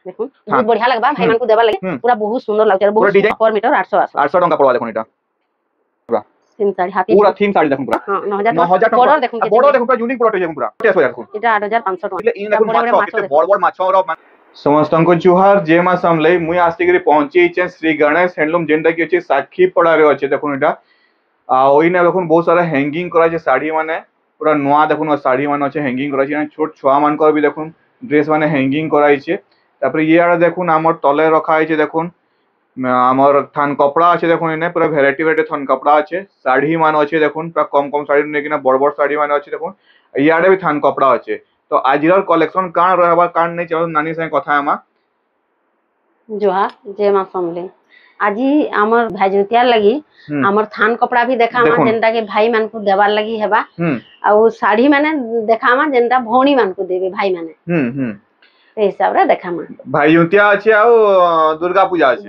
দেখুন বহুত বঢ়িয়া লাগবা ভাই মান কো দেবা লাগি পুরা বহুত সুন্দর লাগছে বহুত पर मीटर 800 800 टंका पड़वा देखो एटा पूरा तीन साड़ी हाथी पूरा थीम साड़ी देखो पूरा हां 9000 बॉर्डर देखो पूरा यूनिक प्रोडक्ट देखो पूरा टेस्ट हो देखो এটা 8500 টাকা इन देखो माछ केते बड़ बड़ माछ और समस्त को जुहार जे मा समले मुई आस्तिगिरी पहुंची छे श्री गणेश हैंडलूम जेंटा की अछि साखी पड़ा रे अछि देखो एटा आ ओइने देखो बहुत सारा हैंगिंग करा छे साड़ी माने पूरा नवा देखो साड़ी माने अछि हैंगिंग करा छे छोट छुआ मान को भी देखो ड्रेस माने हैंगिंग कराई छे तापर ये आड़ देखो हमर तले रखा है छे देखो आमर थान कपड़ा अच्छे देखो इने पूरा भेराइटी भेराइटी थान कपड़ा अच्छे साड़ी मान अच्छे देखो पूरा कम कम साड़ी नेकिना बड़ बड़ साड़ी मान अच्छे देखो इयाडे भी थान कपड़ा अच्छे तो आजिर कलेक्शन कान रहबा कान नहीं चलो नानी संगे कथा आमा जोहा जे मा समले आजी हमर भाजतिया लगी हमर थान कपड़ा भी देखामा जेंटा के भाई मान को देबार लगी हेबा आ साड़ी माने देखामा जेंटा भौणी मान को देबे भाई माने ते हिसाब रे देखामा भाई युतिया अछि आ दुर्गा पूजा अछि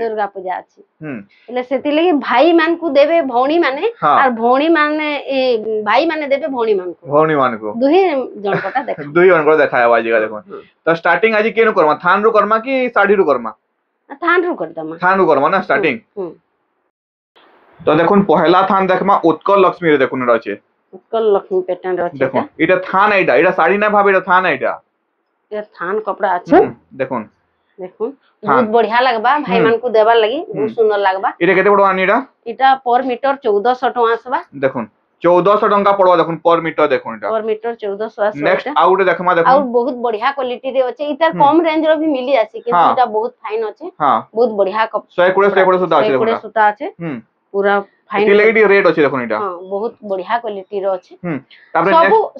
એટલે ସେති लागि भाई मान को देबे भौणी माने और भौणी माने ए भाई माने देबे भौणी मान को दुही जण कोटा देखा दुही जण को देखाया बाजी का देखो तो स्टार्टिंग आजी केनु करमा थान रु करमा कि साड़ी रु करमा थान रु करमा ना स्टार्टिंग तो देखुन पहला थान देखमा उत्कल लक्ष्मी रे देखुन रचे उत्कल लक्ष्मी पैटर्न रचे देखो इटा थान एटा साड़ी ना भाबे थान एटा ये थान कपड़ा अच्छा देखुन बहुत बढ़िया लगबा भाई मान को देबार लगी बहुत सुंदर लगबा इटा केते पड़वा नीटा इटा पर मीटर 1400 टका आसबा देखुन 1400 टका पड़वा देखुन पर मीटर देखुन इटा पर मीटर 1400 आसबा नेक्स्ट आउट देखमा देखुन और बहुत बढ़िया क्वालिटी रे अछि इतर कम रेंज रो भी मिली आसी किंतु इटा बहुत फाइन अछि बहुत बढ़िया 120 सूता अछि देखुन 120 सूता अछि पूरा फाइन लेडी रेट अछि देखुन इटा हां बहुत बढ़िया क्वालिटी रो अछि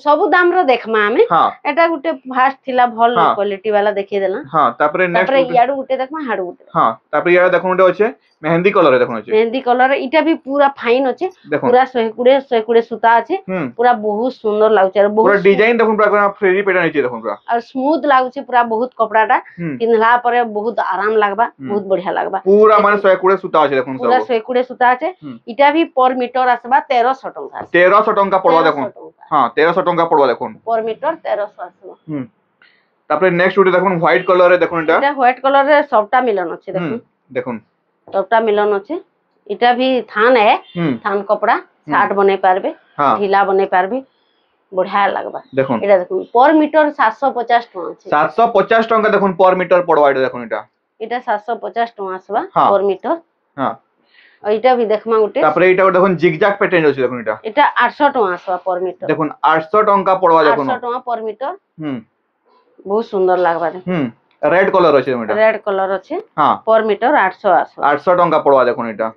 सब दाम रो देखमा हमें एटा गुटे फास्ट थिला भल क्वालिटी वाला देखि देला हां तापरे नेक्स्ट याडू गुटे देखमा हाडू गुटे हां तापरे याडू देखुन गुटे अछि मेहंदी कलर देखुन अछि मेहंदी कलर इटा भी पूरा फाइन अछि पूरा 120 सूता अछि पूरा बहुत सुंदर लागछ बहुत पूरा डिजाइन देखुन पूरा फ्रेजी पैटर्न अछि देखुन पूरा और स्मूथ लागछ पूरा बहुत कपड़ाटा किनला परे बहुत आराम लागबा बहुत बढ़िया लागबा पूरा माने 120 सूता अछि देखुन सब पूरा 120 सूता अछि इटा भी पर मीटर आसबा 1300 टका 1300 टका पड़वा देखुन हां 1300 टका पड़वा देखुन पर मीटर 1300 आसबा तापरे नेक्स्ट उटे देखुन व्हाइट कलर रे देखुन इटा व्हाइट कलर रे सबटा मिलन अछि देखुन सबटा मिलन अछि इटा भी थान है थान कपड़ा शार्ट बने पारबे ढीला बने पारबे बढ़िया लागबा देखुन एटा देखुन पर मीटर 750 टका अछि 750 टका देखुन पर मीटर पड़वा एटा देखुन इटा 750 टका आसबा पर मीटर हां एटा भी देखमा उटे तापरे एटा देखुन जिगजैग पैटर्न अछि देखुन एटा 800 टका आसबा पर मीटर देखुन 800 टका पड़वा देखुन 800 टका पर मीटर बहुत सुंदर लागबा रेड कलर अछि एटा रेड कलर अछि हां पर मीटर 800 आसबा 800 टका पड़वा देखुन एटा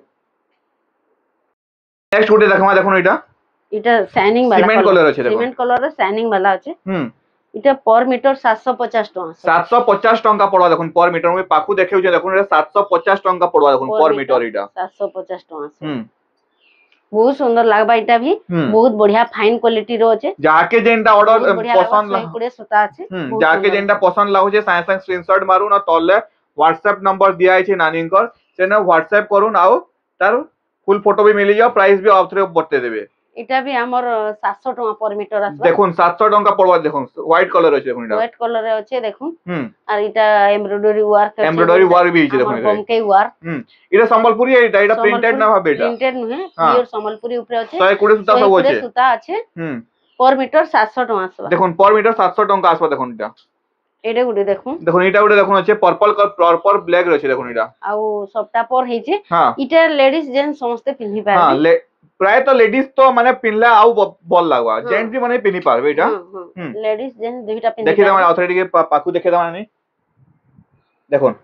नेक्स्ट गुटे देखमा देखुन एटा शाइनिंग वाला सीमेंट कलर अछि देखुन सीमेंट कलर रे शाइनिंग वाला अछि इटा पर मीटर 750 टका 750 टका पड़वा देखुन पर मीटर में पाखु देखिउ जे देखुन 750 टका पड़वा देखुन पर मीटर इटा 750 टका बहुत सुंदर लागबा इटा भी बहुत बढ़िया फाइन क्वालिटी रो अछि जाके जेंटा ऑर्डर पसंद कुड़े सूता अछि जाके जेंटा पसंद लागो जे साइंस स्क्रीनशॉट मारू ना तले व्हाट्सएप नंबर दिया छै नानीकर सेने व्हाट्सएप करून आउ तार फुल फोटो भी मिली जाओ प्राइस भी ऑफ रे बते देबे इटा भी हमर 700 टका पर मीटर आसबा देखुन 700 टका पड़वा देखुन व्हाइट कलर अछि देखुन व्हाइट कलर रे अछि देखुन और इटा एम्ब्रॉयडरी वर्क भी अछि देखुन बमके वर्क इटा संबलपुरी इटा प्रिंटेड ना भाबे इटा प्रिंटेड नुहे प्योर संबलपुरी ऊपर अछि 120 सूता सब अछि सूता अछि पर मीटर 700 टका आसबा देखुन पर मीटर 700 टका आसबा देखुन इटा एडे गुडी देखुन इटा गुडी देखुन अछि पर्पल प्रॉपर ब्लैक रहै छै देखुन इटा आ सबटा पर हे छै इटा लेडीज जेन समस्त पिन्ही पारबे हां प्राय तो लेडीज तो माने पिनला आउ बल लागवा जेंट्स भी माने पिनी पारबे इटा लेडीज जेन दुइटा पिनी देखि दमा अथॉरिटी के पाखु देखि दमा नहीं देखुन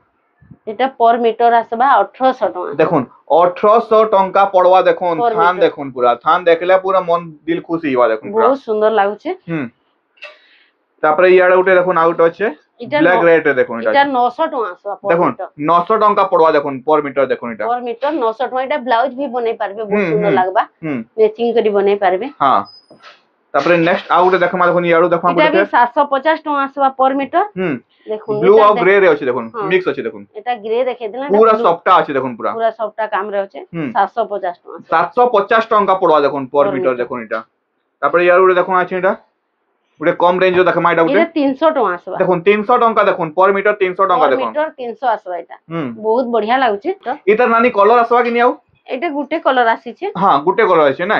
इटा पर मीटर आसबा 1800 टका देखुन 1800 टका पड़वा देखुन थान देखुन पूरा थान देखले पूरा मन दिल खुश हिवा देखुन पूरा बहुत सुंदर लागु छै तापरे याडा उटे देखुन आउट अछि ब्लैक रेड देखुन इटा 900 टका आसबा पर देखुन 900 टका पड़वा देखुन पर मीटर देखुन इटा पर मीटर 900 टका इटा ब्लाउज भी बनै पारबे बहुत सुंदर लागबा मैचिंग करी बनै पारबे हां तापरे नेक्स्ट आउट देखमा देखुन याडू देखमा इटा भी 750 टका आसबा पर मीटर देखुन ब्लू और ग्रे रे अछि देखुन मिक्स अछि देखुन एटा ग्रे देखे देला पूरा सॉफ्ट अछि देखुन पूरा सॉफ्ट काम रे अछि 750 टका 750 टका पड़वा देखुन पर मीटर देखुन इटा तापरे याडू देखुन अछि इटा ଗୋଟେ କମ ରେଞ୍ଜ ର ଦେଖମା ଏଟା ଗୋଟେ এটা 300 ଟଙ୍କା আসবা দেখুন 300 টଙ୍କା দেখুন पर मीटर 300 টଙ୍କା पर দেখুন मीटर 300 আসবা এটা বহুত বঢ়িয়া লাগুছে তো এটার নানি কলর আসবা কি নিও এটা গুটে কলর আসিছে হ্যাঁ গুটে কলর আছে না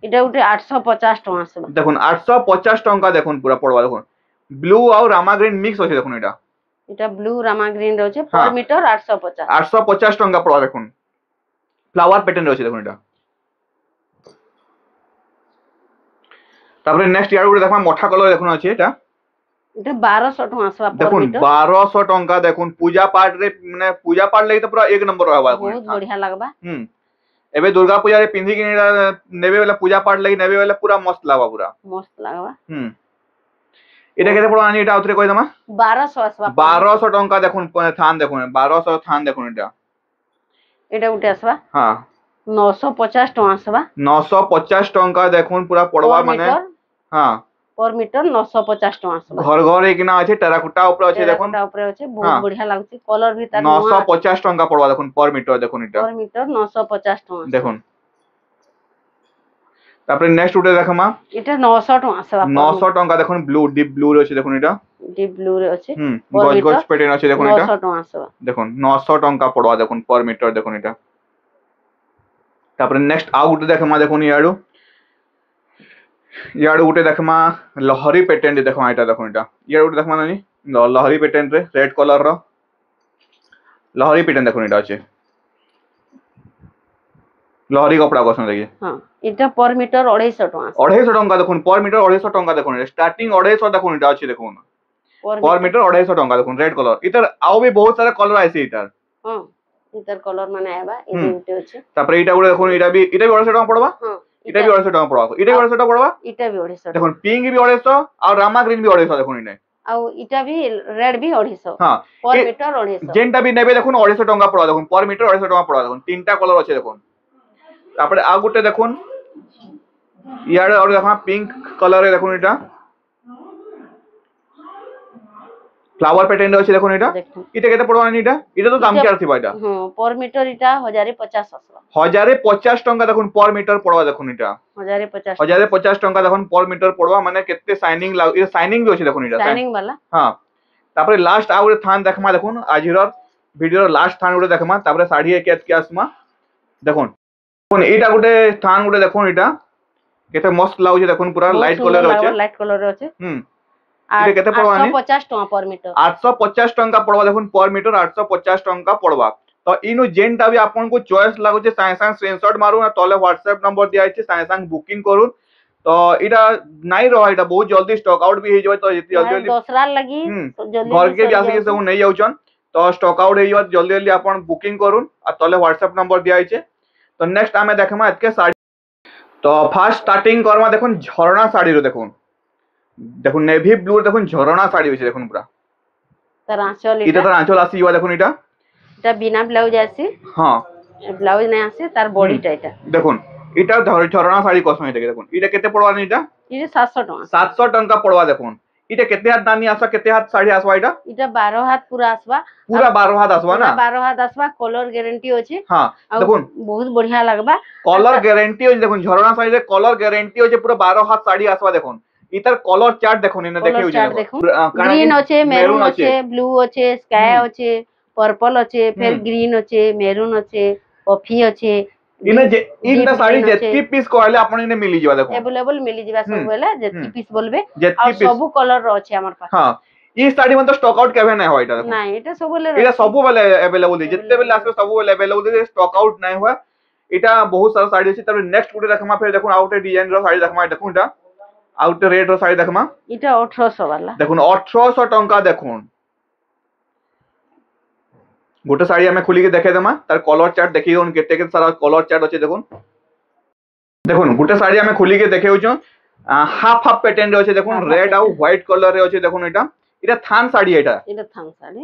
এটা গুটে 850 টଙ୍କା আসবা দেখুন 850 টଙ୍କା দেখুন পুরা পড়বা দেখুন ব্লু আর রামা গ্রিন মিক্স আছে দেখুন এটা এটা ব্লু রামা গ্রিন রয়েছে पर मीटर 850 850 টଙ୍କା পড়বা দেখুন ফ্লাওয়ার প্যাটার্ন রয়েছে দেখুন এটা তারপরে নেক্সট ইয়ার গুলো দেখবা মোটা কলর দেখুন আছে এটা 1200 টଙ୍କା আসবা पर দেখুন मीटर 1200 টଙ୍କା দেখুন পূজা পাঠ রে মানে পূজা পাঠ লাগি তো পুরা এক নম্বর হবা বহুত বঢ়িয়া লাগবা এবে দুর্গা পূজা রে পিন্ধি কিনি নেবে বেলা পূজা পাঠ লাগি নেবে বেলা পুরা মস্ত লাগবা পুরা মস্ত লাগবা এটা কেতে পড়বা আনি এটা আউতরে কই দমা 1200 আসবা 1200 টଙ୍କା দেখুন থান দেখুন 1200 থান দেখুন এটা এটা উঠে আসবা হ্যাঁ 950 টଙ୍କା আসবা 950 টଙ୍କା দেখুন পুরা পড়বা মানে হ্যাঁ पर मीटर 950 टका আসবা ঘর ঘর একিনা আছে টেরাকোটা উপরে আছে দেখুন টেরাকোটা উপরে আছে বহুত বঢ়িয়া লাগুছে কলর ভি তার 950 টଙ୍କା পড়বা দেখুন पर मीटर দেখুন এটা पर मीटर 950 टका দেখুন তারপরে নেক্সট উঠে দেখমা এটা 900 टका আসবা 900 টଙ୍କା দেখুন ব্লু ডিপ ব্লু রয়েছে দেখুন এটা ডিপ ব্লু রে আছে গজ গজ প্যাটার্ন আছে দেখুন এটা 900 टका আসবা দেখুন 900 টଙ୍କା পড়বা দেখুন पर मीटर দেখুন এটা তারপরে নেক্সট আউট দেখমা দেখুন ইয়াড় গুটে দেখমা লহরি প্যাটার্ন দেখমা এটা দেখুন এটা ইয়াড় গুটে দেখমা নানি লহরি প্যাটার্ন রে রেড কলর র লহরি প্যাটার্ন দেখুন এটা আছে লহরি কপড়া কোসন দেখি হ্যাঁ এটা पर मीटर 250 टका 250 টଙ୍କା দেখুন पर मीटर 250 টଙ୍କା দেখুন স্টার্টিং 250 দেখুন এটা আছে দেখুন पर मीटर 250 টଙ୍କା দেখুন রেড কলর এটার আও भी बहुत सारा कलर আছে এটার হ্যাঁ এটার কলর মানে আইবা এই উঠে আছে তারপরে এটা গুলো দেখুন এটা भी 250 টଙ୍କା পড়বা হ্যাঁ এটা भी 250 টଙ୍କା পড়বা এটা 250 টଙ୍କା পড়বা এটা भी 250 দেখুন পিঙ্ক भी 250 আর রামা গ্রিন भी 250 দেখুন এটা ଆଉ ଇଟା ବି ରେଡ୍ ବି 250 হ্যাঁ पर मीटर 250 যেনটা भी নেবে দেখুন 250 টଙ୍କା পড়া দেখুন पर मीटर 250 টଙ୍କା পড়া দেখুন তিনটা কলর আছে দেখুন তারপরে আর গুটে দেখুন ইয়ারে আর দেখুন পিঙ্ক কালারে দেখুন এটা ফ্লাওয়ার প্যাটার্ন আছে দেখুন এটা এটা কেটে পড়বা না এটা তো দাম কি আর থিবা এটা হ্যাঁ पर मीटर এটা 1050 আসবা 1050 টଙ୍କା দেখুন पर मीटर পড়বা দেখুন এটা 1050 টଙ୍କା দেখুন पर मीटर পড়বা মানে কেতে শাইনিং লাগ এটা শাইনিং भी আছে দেখুন এটা শাইনিং वाला হ্যাঁ তারপরে লাস্ট আর একটা থান দেখমা দেখুন আজির ভিডিওর লাস্ট থান গুলো দেখমা তারপরে শাড়ি কেত কি আসমা দেখুন দেখুন এইটা গুটে থান গুটে দেখুন এটা কেতে মস্ত লাগুছে দেখুন পুরা লাইট কালার আছে লাইট কালার আছে এটা কেতে পড়বা 850 टका पर मीटर 850 টଙ୍କା পড়বা দেখুন पर मीटर 850 টଙ୍କା পড়বা তো ইনু যেনটা भी आपन को चॉइस লাগুছে সাথে সাথে স্ক্রিনশট মারুন আর তলে WhatsApp নম্বর দিয়া আছে সাথে সাথে বুকিং করুন তো এটা নাই রহা এটা বহুত জলদি স্টক আউট भी हो जाय তো जल्दी जल्दी दूसरा लगी तो जल्दी घर के भी आसी के सब नहीं जाउछन तो स्टॉक आउट हो जाय जल्दी जल्दी आपन बुकिंग করুন আর তলে WhatsApp নম্বর দিয়া আছে তো নেক্সট আমি দেখমা আজকে শাড়ি তো ফার্স্ট স্টার্টিং করমা দেখুন ঝরনা শাড়ির দেখুন দেখুন নেভি ব্লু দেখুন ঝরনা শাড়ি হইছে দেখুন পুরা তার আঁচল এটা তার আঁচল আসি ইয়া দেখুন এটা বিনা ব্লাউজ আছে হ্যাঁ ব্লাউজ নাই আছে তার বডিটা এটা দেখুন এটা ঝরনা শাড়ি কসম এটা দেখুন এটা কেতে পড়বা নি এটা 700 টাকা 700 টଙ୍କା পড়বা দেখুন এটা কেতে হাত দানি আসা কেতে হাত শাড়ি আসবা এটা 12 হাত পুরা আসবা পুরা 12 হাত আসবা না 12 হাত আসবা কলর গ্যারান্টি আছে হ্যাঁ দেখুন বহুত বঢ়িয়া লাগবা কলর গ্যারান্টি আছে দেখুন ঝরনা শাড়িতে কলর গ্যারান্টি আছে পুরো 12 হাত শাড়ি আসবা দেখুন ইতার কলর চার্ট দেখুন এনে দেখি গ্রিন আছে মেরুন আছে ব্লু আছে স্কাই আছে पर्पल আছে ফের গ্রিন আছে মেরুন আছে কফি আছে ইনে যে ইনটা শাড়ি যেতি পিস কইলে আপন ইনে মিলি যাবা দেখুন अवेलेबल মিলি যাবা সব বেলে যেতি পিস বলবে আর সব কলর র আছে আমার পাশে হ্যাঁ এই শাড়ি মানে স্টক আউট কেবে নাই হয় এটা দেখুন না এটা সব বেলে এটা সব বেলে अवेलेबल দিই যেতে বেলে আসবে সব বেলে अवेलेबल দিই স্টক আউট নাই হয় এটা বহুত সারা শাড়ি আছে তারপরে নেক্সট গুটে দেখমা ফের দেখুন আউটে ডিজাইন র শাড়ি দেখমা দেখুন এটা আউটে রেড র শাড়ি দেখমা এটা 1800 वाला দেখুন 1800 টଙ୍କା দেখুন গোটে শাড়ি আমি খুলিকে দেখে দেমা তার কলর চার্ট দেখি কোন কেতে কেতে সারা কলর চার্ট আছে দেখুন দেখুন গোটে শাড়ি আমি খুলিকে দেখে হইছো হাফ হাফ প্যাটার্ন রে আছে দেখুন রেড আর হোয়াইট কালার রে আছে দেখুন এটা এটা থান শাড়ি এটা থান শাড়ি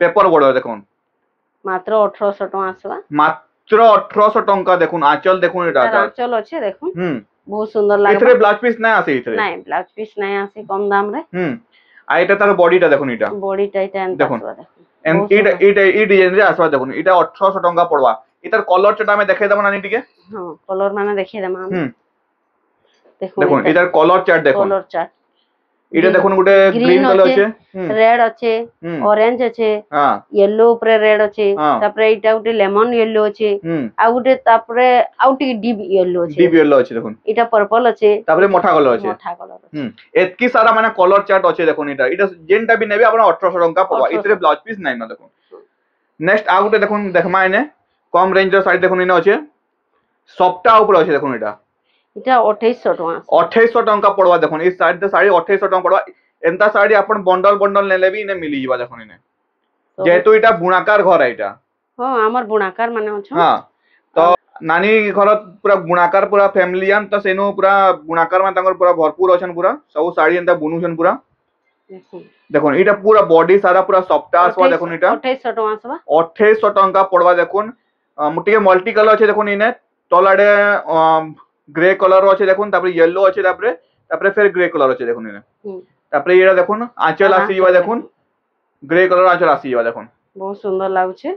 পেপার বর্ডার দেখুন মাত্র 1800 টাকা আসবা মাত্র 1800 টଙ୍କା দেখুন আঁচল দেখুন এটা আঁচল আছে দেখুন বহুত সুন্দর লাগে এটারে ব্লাউজ পিস নাই আছে এটারে নাই ব্লাউজ পিস নাই আছে কম দাম রে আর এটা তার বডিটা দেখুন এটা বডিটা এটা দেখুন এটা এই ডিজাইন রে আসবা দেখুন এটা 1800 টଙ୍କା পড়বা এটার কলর চটা আমি দেখাই দেব না নিটিকে হ্যাঁ কলর মানে দেখাই দেব দেখুন দেখুন এটার কলর চার্ট দেখুন কলর চার্ট এটা দেখুন গোটে গ্রিন কলর আছে রেড আছে অরেঞ্জ আছে येलो উপরে রেড আছে তারপরে এটা গোটে লেমন येलो আছে আর গোটে তারপরে আউটি ডিপ येलो আছে দেখুন এটা পার্পল আছে তারপরে মোটা কলর আছে এতকি সারা মানে কলর চার্ট আছে দেখুন এটা যেনটা বি নেবে আপনার 1800 টঙ্কা পড়বা এতে ব্লাউজ পিস নাই না দেখুন নেক্সট আর গোটে দেখুন দেখমা এনে কম রেঞ্জর শাড়ি দেখুন এনে আছে সফটা উপরে আছে দেখুন এটা 2800 ଟଙ୍କା 2800 ଟଙ୍କା ପଡବା ଦେଖୁন এই শাড়ি 2800 ଟଙ୍କା পড়বা এন্তা শাড়ি আপন বন্ডল বন্ডল নেলে বি ইনে মিলি ଯିବା দেখুন ইনে যেহেতু এটা বুনাকার ঘর এটা হ্যাঁ আমার বুনাকার মানে আছে হ্যাঁ তো নানি ঘর পুরা বুনাকার পুরা ফ্যামিলিয়ান তো সেনো পুরা বুনাকার মানে তাঙ্কর পুরা ভরপুর অছন পুরা সব শাড়ি এন্তা বুনুছন পুরা দেখুন এটা পুরা বডি সারা পুরা সফটা আসবা দেখুন এটা 2800 ଟଙ୍କା আসবা 2800 ଟଙ୍କା পড়বা দেখুন মুটিকে মাল্টি কালার আছে দেখুন ইনে তলাডে গ্রে কলর আছে দেখুন তারপরে येलो আছে তারপরে ফের গ্রে কলর আছে দেখুন এনে তারপরে এটা দেখুন আঁচল আসি যাবা দেখুন গ্রে কলর আঁচল আসি যাবা দেখুন বহুত সুন্দর লাগুছে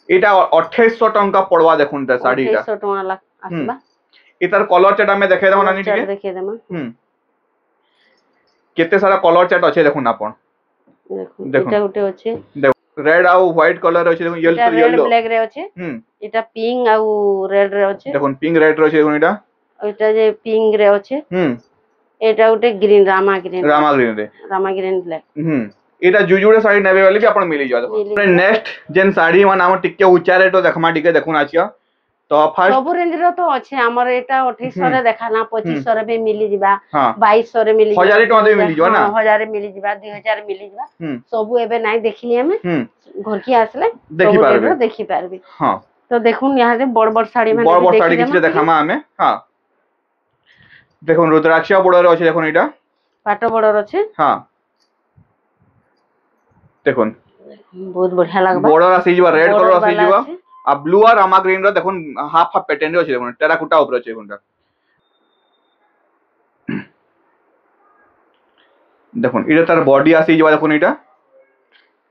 এটা 2800 ଟଙ୍କା পড়বা দেখুন তা শাড়িটা 2800 ଟଙ୍କା আসবা এটার কলর চার্ট আমি দেখাই দেব নানি টিকে দেখাই দেব কেতে সারা কলর চার্ট আছে দেখুন আপন দেখুন এটা গোটে আছে রেড আর হোয়াইট কলর আছে দেখুন येलो ব্ল্যাক রে আছে এটা পিঙ্ক আর রেড রে আছে দেখুন পিঙ্ক রেড রে আছে দেখুন এটা ওইটা যে পিঙ্ক রে আছে এটা গোটে গ্রিন রামা গ্রিন ব্ল্যাক এটা জুজুড়ে শাড়ি নেবে বলে কি আপন মিলি যাবে নেক্সট যেন শাড়ি মানে আমার টিকে উচ্চা রেট দেখমা টিকে দেখুন আছিয়া তো ফার্স্ট সব রেঞ্জ র তো আছে আমার এটা 2800 রে দেখানা 2500 রে भी মিলি ଯିବା 2200 রে মিলি ଯିବା 1000 টଙ୍କା দেই মিলি যাবে না 1000 রে মিলি ଯିବା 2000 রে মিলি ଯିବା সবু এবে নাই দেখিলি আমি ঘর কি আসলে দেখি পারবি হ্যাঁ তো দেখুন ইহা যে বড় বড় শাড়ি মানে বড় শাড়ি কিছু দেখামা আমি হ্যাঁ দেখুন রুদ্রাক্ষ বর্ডার আছে দেখুন এটা পাট বর্ডার আছে হ্যাঁ দেখুন বহুত বঢ়িয়া লাগবা বর্ডার আসি যাবা রেড কলর আসি যাবা আর ব্লু আর রামা গ্রিন র দেখুন হাফ হাফ প্যাটার্ন আছে দেখুন টেরাকোটা উপরে আছে কোনটা দেখুন এটা তার বডি আসি যাবা দেখুন এটা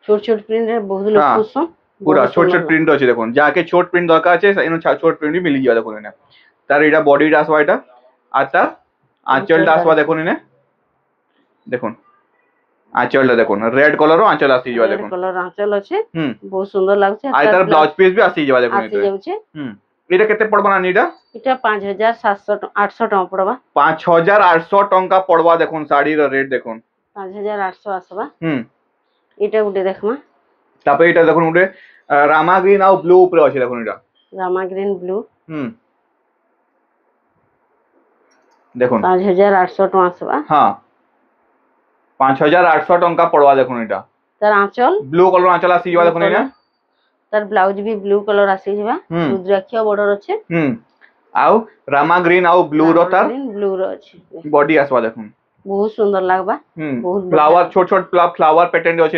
ছোট ছোট প্রিন্ট এর বহুত লোক পছন্দ পুরা ছোট ছোট প্রিন্ট আছে দেখুন যাকে ছোট প্রিন্ট দরকার আছে এনো ছোট প্রিন্ট মিলি যাবে দেখুন এটা তার এটা বডিটা আসবা এটা আর তার আঁচলটা আসবা দেখুন এনে দেখুন আঁচলটা দেখুন রেড কলর ও আঁচল আসি যাবে দেখুন কলর আঁচল আছে বহুত সুন্দর লাগছে আর তার ব্লাউজ পিস भी আসি যাবে দেখুন আসি যাচ্ছে এটা কেতে পড়বা না এটা 5700 800 টাকা পড়বা 5800 টঙ্কা পড়বা দেখুন শাড়ির রেট দেখুন 5800 আসবা এটা গুটে দেখমা তারপরে এটা দেখুন গুটে রামা গ্রিন আর ব্লু উপরে আছে দেখুন এটা রামা গ্রিন ব্লু দেখুন 5800 টাকা আসবা হ্যাঁ 5800 টঙ্কা পড়বা দেখুন এটা তার আঁচল ব্লু কলর আঁচল আসি যাবা দেখুন এটা তার ব্লাউজ भी ব্লু কলর আসি যাবা রুদ্রাক্ষ বর্ডার আছে আউ রামা গ্রিন আউ ব্লু র তার ব্লু র আছে বডি আসবা দেখুন বহুত সুন্দর লাগবা বহুত ফ্লাওয়ার ছোট ছোট ফ্লাওয়ার প্যাটার্ন আছে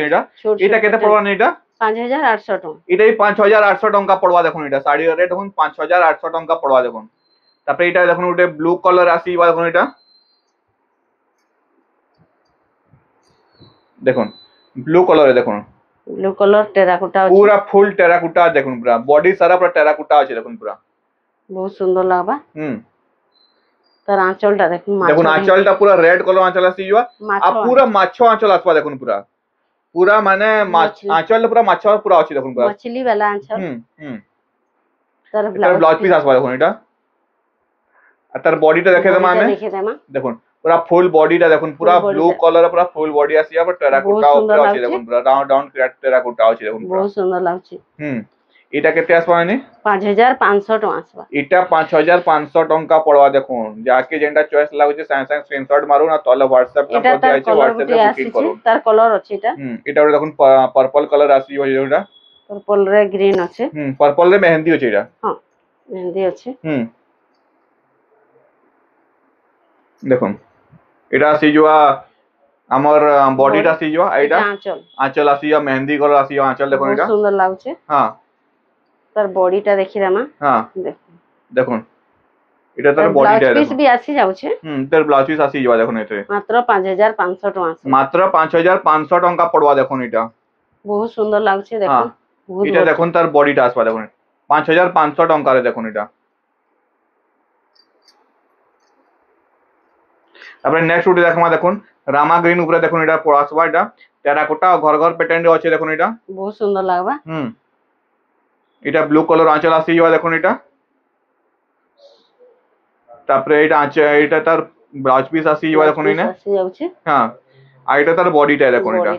এটা কেতে পড়বা না এটা 5800 টাকা এটাই 5800 টঙ্কা পড়বা দেখুন এটা শাড়ির রেট দেখুন 5800 টঙ্কা পড়বা দেখুন তারপরে এটা দেখুন ওটা ব্লু কালার আসি বা দেখুন এটা দেখুন ব্লু কালারে দেখুন ব্লু কালার টেরাকোটা আছে পুরা ফুল টেরাকোটা দেখুন পুরা বডি সারা পুরা টেরাকোটা আছে দেখুন পুরা বহুত সুন্দর লাগবা তার আঁচলটা দেখুন দেখুন আঁচলটা পুরা রেড কালার আঁচল আসি যাবা আর পুরা মাছ আঁচল আসবা দেখুন পুরা পুরা মানে মাছ আঁচলটা পুরা মাছ পুরা আছে দেখুন পুরা মছলি वाला আঁচল তার ব্লাউজ পিস আসবা দেখুন এটা আর তার বডিটা দেখে দেব আমি দেখুন পুরা ফুল বডিটা দেখুন পুরা ব্লু কালার পুরা ফুল বডি আসি আর টেরাকোটা উপরে আছে দেখুন পুরা রাউন্ড রাউন্ড টেরাকোটা আছে দেখুন বহুত সুন্দর লাগছে এটা কেতে আসবা মানে 5500 টাকা আসবা এটা 5500 টঙ্কা পড়বা দেখুন যাকে যেটা চয়েস লাগুছে সাথে সাথে স্ক্রিনশট মারুন আর তাহলে WhatsApp নাম্বার দেয়া আছে WhatsApp এ বুকিং করুন তার কালার আছে এটা এটা দেখুন পার্পল কালার আসি এটা পার্পল রে গ্রিন আছে পার্পল রে মেহেন্দি আছে এটা হ্যাঁ মেহেন্দি আছে দেখুন এটা আসি যাওয়া আমার বডিটা আসি যাওয়া এটা আঁচল আসি যাওয়া মেহেন্দি কালার আসি যাওয়া আঁচল দেখুন এটা সুন্দর লাগছে হ্যাঁ তার বডিটা দেখি রামা হ্যাঁ দেখুন এটা তার বডিটা পিস भी আসি যাচ্ছে তার ব্লাউজ পিস আসি যাওয়া দেখুন এতে মাত্র 5500 টাকা মাত্র 5500 টঙ্কা পড়বা দেখুন এটা বহুত সুন্দর লাগছে দেখুন এটা দেখুন তার বডিটা আসবা দেখুন 5500 টঙ্কারে দেখুন এটা তারপরে নেক্সট গুটি দেখমা দেখুন রামা গ্রিন উপরে দেখুন এটা পড়া আসবা এটা টেরাকোটা ঘর ঘর প্যাটার্ন আছে দেখুন এটা বহুত সুন্দর লাগবা এটা ব্লু কালার আঁচল আসি যাওয়া দেখুন এটা তারপরে এটা এটা তার ব্লাউজ পিস আসি যাওয়া দেখুন এনে আসি যাচ্ছে হ্যাঁ আর এটা তার বডিটা দেখুন এটা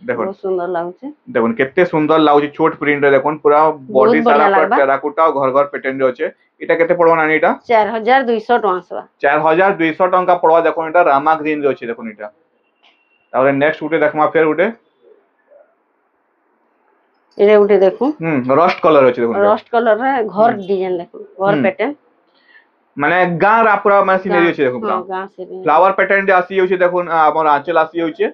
দেখুন বহুত সুন্দর লাগছে দেখুন কেতে সুন্দর লাগুছে ছোট প্রিন্ট দেখুন পুরা বডি সারা টেরাকোটা ঘর ঘর প্যাটার্ন আছে এটা কেতে পড়বা নানি এটা 4200 টଙ୍କା আসবা 4200 টଙ୍କା পড়বা দেখুন এটা রামা গ্রিন রে আছে দেখুন এটা তারপরে নেক্সট উঠে দেখমা ফের উঠে এটা উঠে দেখুন রস্ট কালার আছে দেখুন রস্ট কালার রে ঘর ডিজাইন দেখুন ঘর প্যাটার্ন মানে গাঁ রা পুরা মানে সিনারি আছে দেখুন গাঁ সিনারি ফ্লাওয়ার প্যাটার্ন যে আসি হচ্ছে দেখুন আমার আঁচল আসি হচ্ছে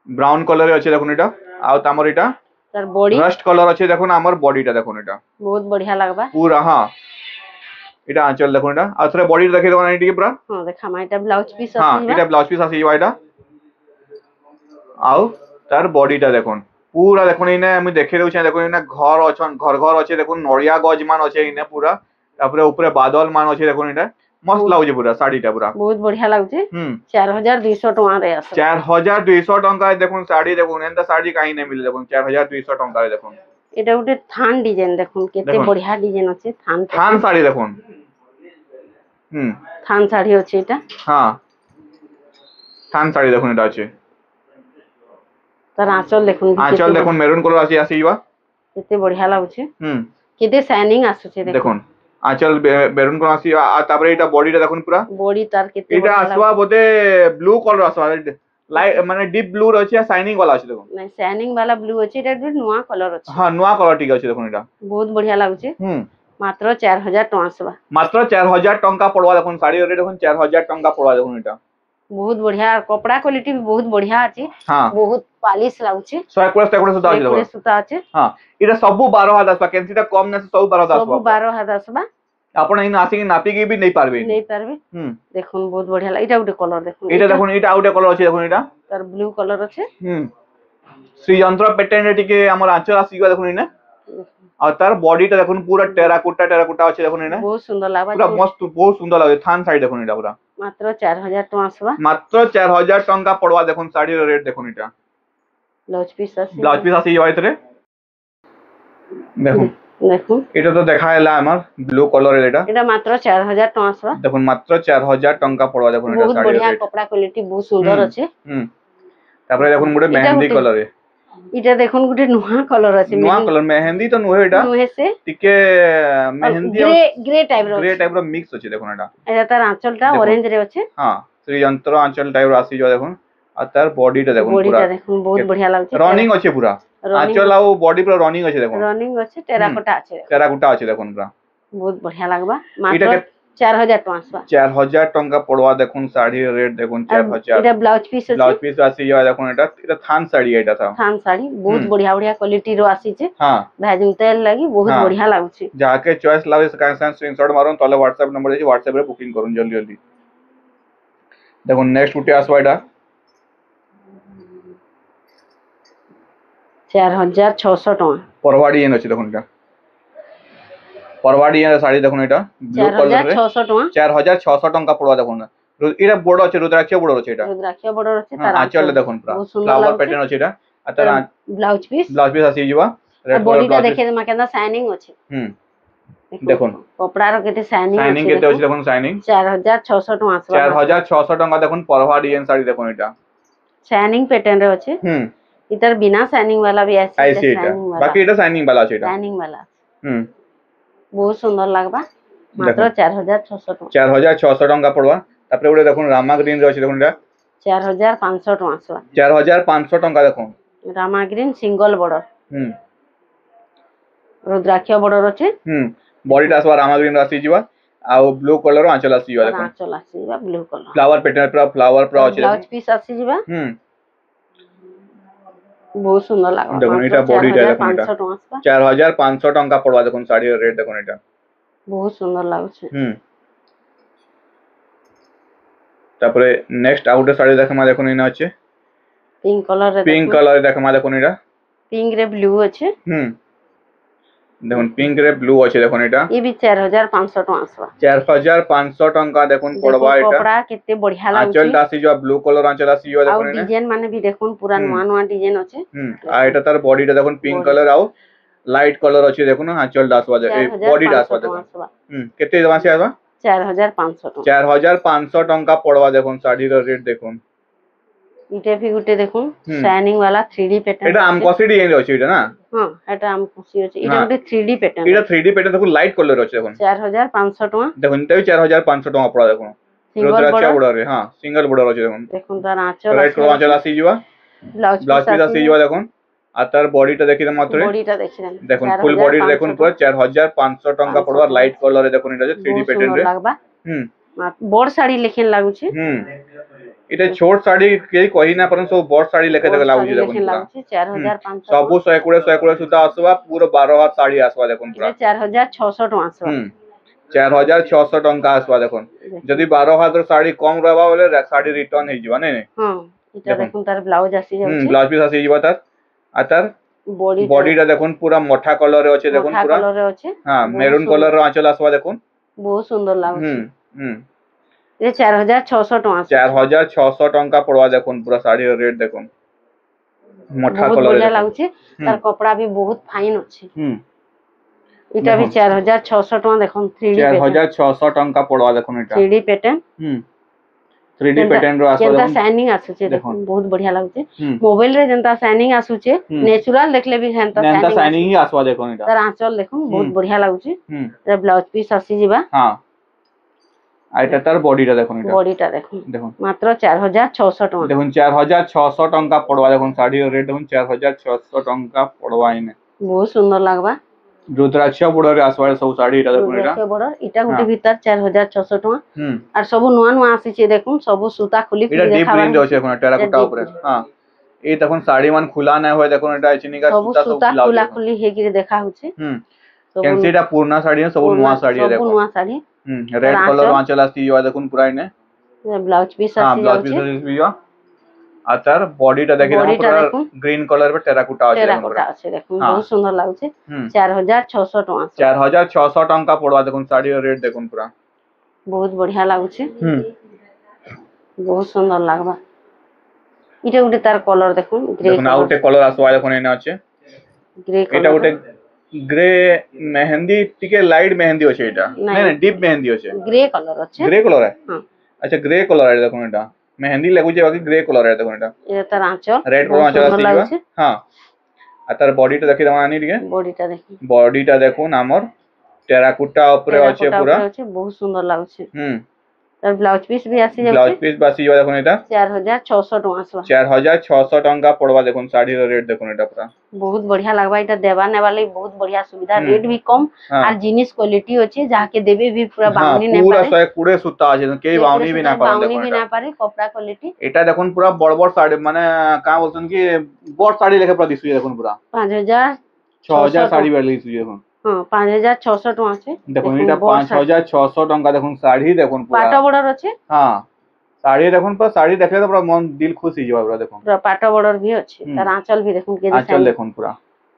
ব্রাউন কালার আছে দেখুন এটা আর তামর এটা তার বডি রস্ট কালার আছে দেখুন আমার বডিটা দেখুন এটা বহুত বঢ়িয়া লাগবা পুরা হ্যাঁ এটা আঁচল দেখুন এটা আর থরে বডি দেখে দেখুন এটি পুরা হ্যাঁ দেখা মা এটা ব্লাউজ পিস আছে হ্যাঁ এটা ব্লাউজ পিস আসি এটা আও তার বডিটা দেখুন পুরা দেখুন এনে আমি দেখে দেউছি দেখুন এনে ঘর অছন ঘর ঘর আছে দেখুন নড়িয়া গজ মান আছে এনে পুরা তারপরে উপরে বাদল মান আছে দেখুন এটা মস্ত লাগুছে পুরা শাড়িটা পুরা বহুত বঢ়িয়া লাগুছে 4200 টଙ୍କା রে আছে 4200 টঙ্কায় দেখুন শাড়ি দেখুন এন্তা শাড়ি কাহি না মিলে দেখুন 4200 টঙ্কায় দেখুন এটা উঠে থান ডিজাইন দেখুন কেতে বঢ়িয়া ডিজাইন আছে থান থান শাড়ি দেখুন থান শাড়ি আছে এটা হ্যাঁ থান শাড়ি দেখুন এটা আছে তার আঁচল দেখুন মেরুন কালার আছে আসিবা কেতে বঢ়িয়া লাগুছে কেতে শাইনিং আসছে দেখুন আঁচল মেরুন কালার আসি আর তারপরে এটা বডিটা দেখুন পুরা বডি তার কেতে এটা আসবা বোধে ব্লু কালার আসবা লাইট মানে ডিপ ব্লু আছে আর শাইনিং वाला আছে দেখুন না শাইনিং वाला ব্লু আছে এটা নোয়া কালার আছে হ্যাঁ নোয়া কালার ঠিক আছে দেখুন এটা বহুত বঢ়িয়া লাগুছে মাত্র 4000 টଙ୍କା আসবা মাত্র 4000 টঙ্কা পড়বা দেখুন শাড়ি রেট দেখুন 4000 টঙ্কা পড়বা দেখুন এটা বহুত বঢ়িয়া আর কপড়া কোয়ালিটি भी বহুত বঢ়িয়া আছে বহুত পালিশ লাগুছে 100 সুতা আছে দেখুন সুতা আছে হ্যাঁ এটা সবু 12 হাত আসবা কেনসিটা কম না সবু 12 হাত আসবা সবু 12 হাত আসবা আপন ইন আসি নাপি কি भी नहीं পারবে দেখুন বহুত বঢ়িয়া লাগে এটা উঠে কালার দেখুন এটা দেখুন এটা আউটে কালার আছে দেখুন এটা তার ব্লু কালার আছে শ্রীযন্ত্র প্যাটার্ন টিকে আমার আঁচল আসিবা দেখুন না আর তার বডিটা দেখুন পুরো টেরাকোটা আছে দেখুন না বহুত সুন্দর লাগবা পুরো মস্ত বহুত সুন্দর লাগে থান শাড়ি দেখুন এটা পুরো মাত্র 4000 টଙ୍କା আসবা মাত্র 4000 টঙ্কা পড়বা দেখুন শাড়ির রেট দেখুন এটা ব্লাউজ পিস আসি যাবে ভিতরে দেখুন দেখুন এটা তো দেখা এলা আমার ব্লু কালারের এটা মাত্র 4000 টଙ୍କା আসবা দেখুন মাত্র 4000 টঙ্কা পড়বা দেখুন এটা বহুত বঢ়িয়া কপড়া কোয়ালিটি বহুত সুন্দর আছে তারপরে দেখুন গুটে মেহেন্দি কালারে এটা দেখুন গুটে নোয়া কালার আছে নোয়া কালার মেহেন্দি তো নোহে এটা নোহেছে টিকে মেহেন্দি গ্রে টাইপর মিক্স আছে দেখুন এটা তার আঁচলটা অরেঞ্জ রে আছে হ্যাঁ শ্রীযন্ত্র আঁচল টাইপর আসি যাও দেখুন আর তার বডিটা দেখুন পুরা বডিটা দেখুন বহুত বঢ়িয়া লাগছে রানিং আছে পুরা আঁচল আর বডি পুরা রানিং আছে দেখুন রানিং আছে টেরাকোটা আছে দেখুন পুরা বহুত বঢ়িয়া লাগবা মাত্র 4000 টଙ୍କା আসবা 4000 টঙ্কা পড়বা দেখুন শাড়ি রেট দেখুন 4000 এটা ব্লাউজ পিস আসি যাও দেখুন এটা থান শাড়ি এটা থান শাড়ি বহুত বঢ়িয়া বঢ়িয়া কোয়ালিটি র আসিছে হ্যাঁ ভাজিং তেল লাগি বহুত বঢ়িয়া লাগুছে যাকে চয়েস লাগে স্ক্যান স্ক্রিনশট মারুন তাহলে WhatsApp নম্বর আছে WhatsApp রে বুকিং করুন জলদি দেখুন নেক্সট উঠে আসবা এটা 4600 টଙ୍କା পরওয়াড়ি এন আছে দেখুন এটা পরওয়াড়ি এর শাড়ি দেখুন এটা ব্লু কালার রে 4600 টଙ୍କା 4600 টঙ্কা পড়বা দেখুন এটা বড় আছে রুদ্রাক্ষ বড় আছে এটা রুদ্রাক্ষ বড় আছে তার আঁচল দেখুন পুরো ফ্লাওয়ার প্যাটার্ন আছে এটা আর তার ব্লাউজ পিস আসি যাবা বডিটা দেখে মা কেনটা শাইনিং আছে দেখুন কপড়ার কেতে শাইনিং কেতে আছে দেখুন শাইনিং 4600 টଙ୍କା আসবা 4600 টঙ্কা দেখুন পরওয়াড়ি এন শাড়ি দেখুন এটা শাইনিং প্যাটার্ন রে আছে इधर बिना शाइनिंग वाला भी ऐसे এটা বাকি এটা শাইনিং वाला আছে এটা শাইনিং वाला বহুত সুন্দর লাগবা মাত্র 4600 টଙ୍କା 4600 টঙ্কা পড়বা তারপরে ওটা দেখুন রামা গ্রিন রয়েছে দেখুন এটা 4500 টଙ୍କା আসবা 4500 টঙ্কা দেখুন Rama green single border rudraksha border আছে বডিটা আসবা রামা গ্রিন আসি ଯିବା ଆଉ ব্লু কলর আঁচল আসি ଯିବା দেখুন আঁচল আসি ଯିବା ব্লু কলর ফ্লাওয়ার প্যাটার্ন পুরো ফ্লাওয়ার পুরো আছে ব্লাউজ পিস আসি ଯିବା বহুত সুন্দর লাগবে দেখুন এটা বডিটা দেখুন এটা 4500 টঙ্কা পড়বা দেখুন শাড়ির রেট দেখুন এটা বহুত সুন্দর লাগছে তারপরে নেক্সট আউটার শাড়ি দেখামা দেখুন এনে আছে পিঙ্ক কালার দেখামা দেখুন এটা পিঙ্ক রে ব্লু আছে দেখুন পিঙ্ক রে ব্লু আছে দেখুন এটা ये भी 4500 टका आसवा 4500 टंका देखुन पड़वा देखो এটা कपड़ा केते बढ़िया आंचल लाଗୁଛି आसी जो ब्लू कलर आंचल आसी जो और देखुन एने डिजाइन माने भी देखुन पूरा हम्म। नवा नवा डिजाइन আছে आ এটা তার বডিটা দেখুন পিঙ্ক Body। कलर आउ लाइट कलर আছে দেখুন आंचल दासवा ए बॉडी दासवा 4500 टका देखुन आसवा केते जमा से आवा 4500 टका 4500 टंका पड़वा देखुन साड़ी रो रेट देखुन इटे भी गुटे देखुन शाइनिंग वाला 3D पैटर्न এটা আমকসি ডিজাইন আছে এটা না हां এটা हम खुशी আছে এটা हाँ। গুटे 3D पैटर्न এটা 3D প্যাটার্ন দেখুন লাইট কলর আছে দেখুন 4500 टका দেখুন এটা 4500 টাকা পড়া দেখুন Single রুদ্রাক্ষ border। বর্ডারে হ্যাঁ সিঙ্গেল বর্ডার আছে দেখুন দেখুন তার আঁচল রাইট কলর আঁচল আসি যাওয়া ব্লাউজ ব্লাউজ পিস আসি যাওয়া দেখুন আর তার বডিটা দেখিলে মাত্র বডিটা দেখিলেন দেখুন ফুল বডি দেখুন পুরো 4500 টাকা পড়বা লাইট কলরে দেখুন এটা আছে 3D প্যাটার্ন রে লাগবা হুম বড় শাড়ি লেখেন লাগুছে হুম এটা ছোট শাড়ি কেই কই না পারন সব বড় শাড়ি লেখে দেখ লাগুছে দেখুন লেখেন লাগুছে 4500 সব 100 সুতা আসবা পুরো 12 হাত শাড়ি আসবা দেখুন পুরো 4600 टका आसवा 4600 टंका आसवा देखुन যদি 12 হাজার শাড়ি কম रहबा বলে শাড়ি রিটার্ন হই যাবা নাই हां এটা দেখুন তার ব্লাউজ আসি যাচ্ছে ব্লাউজ পিস আসি যাবা তার আর তার বডিটা দেখুন পুরা মোটা কলরে আছে দেখুন পুরা কলরে আছে হ্যাঁ মেরুন কলর আঁচল আসবা দেখুন বহুত সুন্দর লাগুছে হুম ये 4600 टका 4600 टंका पड़वा देखुन पूरा साड़ी रेट देखुन मोटा बहुत कलर बढ़िया लाଗୁছে তার কপড়া भी बहुत फाइन আছে এটা भी 4600 टका দেখুন 3D पैटर्न 4600 टंका पड़वा देखुन এটা 3D पैटर्न 3D पैटर्न रो आसवा जेंता देखुन शाइनिंग आसुचे देखुन बहुत बढ़िया लाଗୁছে मोबाइल रे जेंता शाइनिंग आसुचे नेचुरल देखले भी हेंता शाइनिंग ही आसवा देखुन এটা तार आंचल देखुन बहुत बढ़िया लाଗୁছে এর ব্লাউজ পিস আসি ଯିବା हां এটা তার বডিটা দেখুন এটা বডিটা দেখুন দেখুন মাত্র 4600 टका দেখুন 4600 टंका पड़वा देखुन साड़ी रो रेट देखुन 4600 टंका पड़वा इने बहुत सुंदर लागबा रुद्राक्ष बॉर्डर आसवा सब साड़ी এটা দেখুন এটা বড় এটা গুটি ভিতর 4600 टका আর সবু নয়া নয়া আসিছে দেখুন সবু সুতা খুলি এটা ডিপ প্রিন্ট আছে এখন টেরাকোটা উপরে হ্যাঁ এই দেখুন শাড়ি মান খোলা না হয় দেখুন এটা চিনিকা সুতা সব খুলা খুলি হেগিরে দেখা হচ্ছে কেনসিটা পুরনা শাড়ি সব নয়া শাড়ি দেখুন সব নয়া শাড়ি रेड कलर आंचल आसी जावा देखुन पूरा इने ब्लाउज पीस हां आसी ब्लाउज जाउचे पीस भी जा आतार बॉडीटा देखि देखुन पूरा ग्रीन कलर पे टेराकोटा আছে टेराकोटा আছে দেখুন बहुत सुंदर लाଗୁছে 4600 टका 4600 टंका पड़वा देखुन साड़ी रेट देखुन पूरा बहुत बढ़िया लाଗୁছে बहुत सुंदर लागबा এটা গুটি তার কলর দেখুন গ্রে দেখুন আউটে কলর আসবা দেখুন এনে আছে গ্রে এটা গুটি গ্রে মেহেন্দি টিকে লাইট মেহেন্দি আছে এটা না না ডিপ মেহেন্দি আছে গ্রে কলর আছে গ্রে কলর है हां अच्छा ग्रे कलर है देखो এটা মেহেন্দি লাগুছে বাকি গ্রে কলর है দেখো এটা এটা তার আঁচল রেড কলর আঁচল আছে হ্যাঁ আর তার বডিটা দেখি দাও আনি টিকে বডিটা দেখুন আমার টেরাকোটা উপরে আছে পুরা বহুত সুন্দর লাগুছে তার ব্লাউজ পিস भी আসি যাচ্ছে ব্লাউজ পিস বাসি যাবে দেখুন এটা 4600 टका আসবা 4600 टंका पड़वा देखुन साड़ी रेट देखुन এটা পুরা बहुत बढ़िया लागबा এটা देवा नेवा ले बहुत बढ़िया सुविधा रेट भी कम और जिनिस क्वालिटी होची जाके देबे भी पूरा बाउनी ने पूरा 120 সুতা আছে কেই বাউনি भी ना पारे बाउनी भी ना पारे कपड़ा क्वालिटी এটা দেখুন পুরা বড় বড় শাড়ি মানে কা বলছেন কি বড় শাড়ি লেখা পুরা দিছুই দেখুন পুরা 5000 6000 শাড়ি বের দিছুই দেখুন हां 5600 टका আছে দেখুন এটা 5600 টাকা দেখুন শাড়ি দেখুন পুরা পাটা বর্ডার আছে हां শাড়ি দেখুন পুরা শাড়ি দেখলে তো পুরা মন দিল খুশ হই যাবে পুরা দেখুন পুরা পাটা বর্ডার भी আছে তার আঁচল भी দেখুন के আঁচল দেখুন পুরা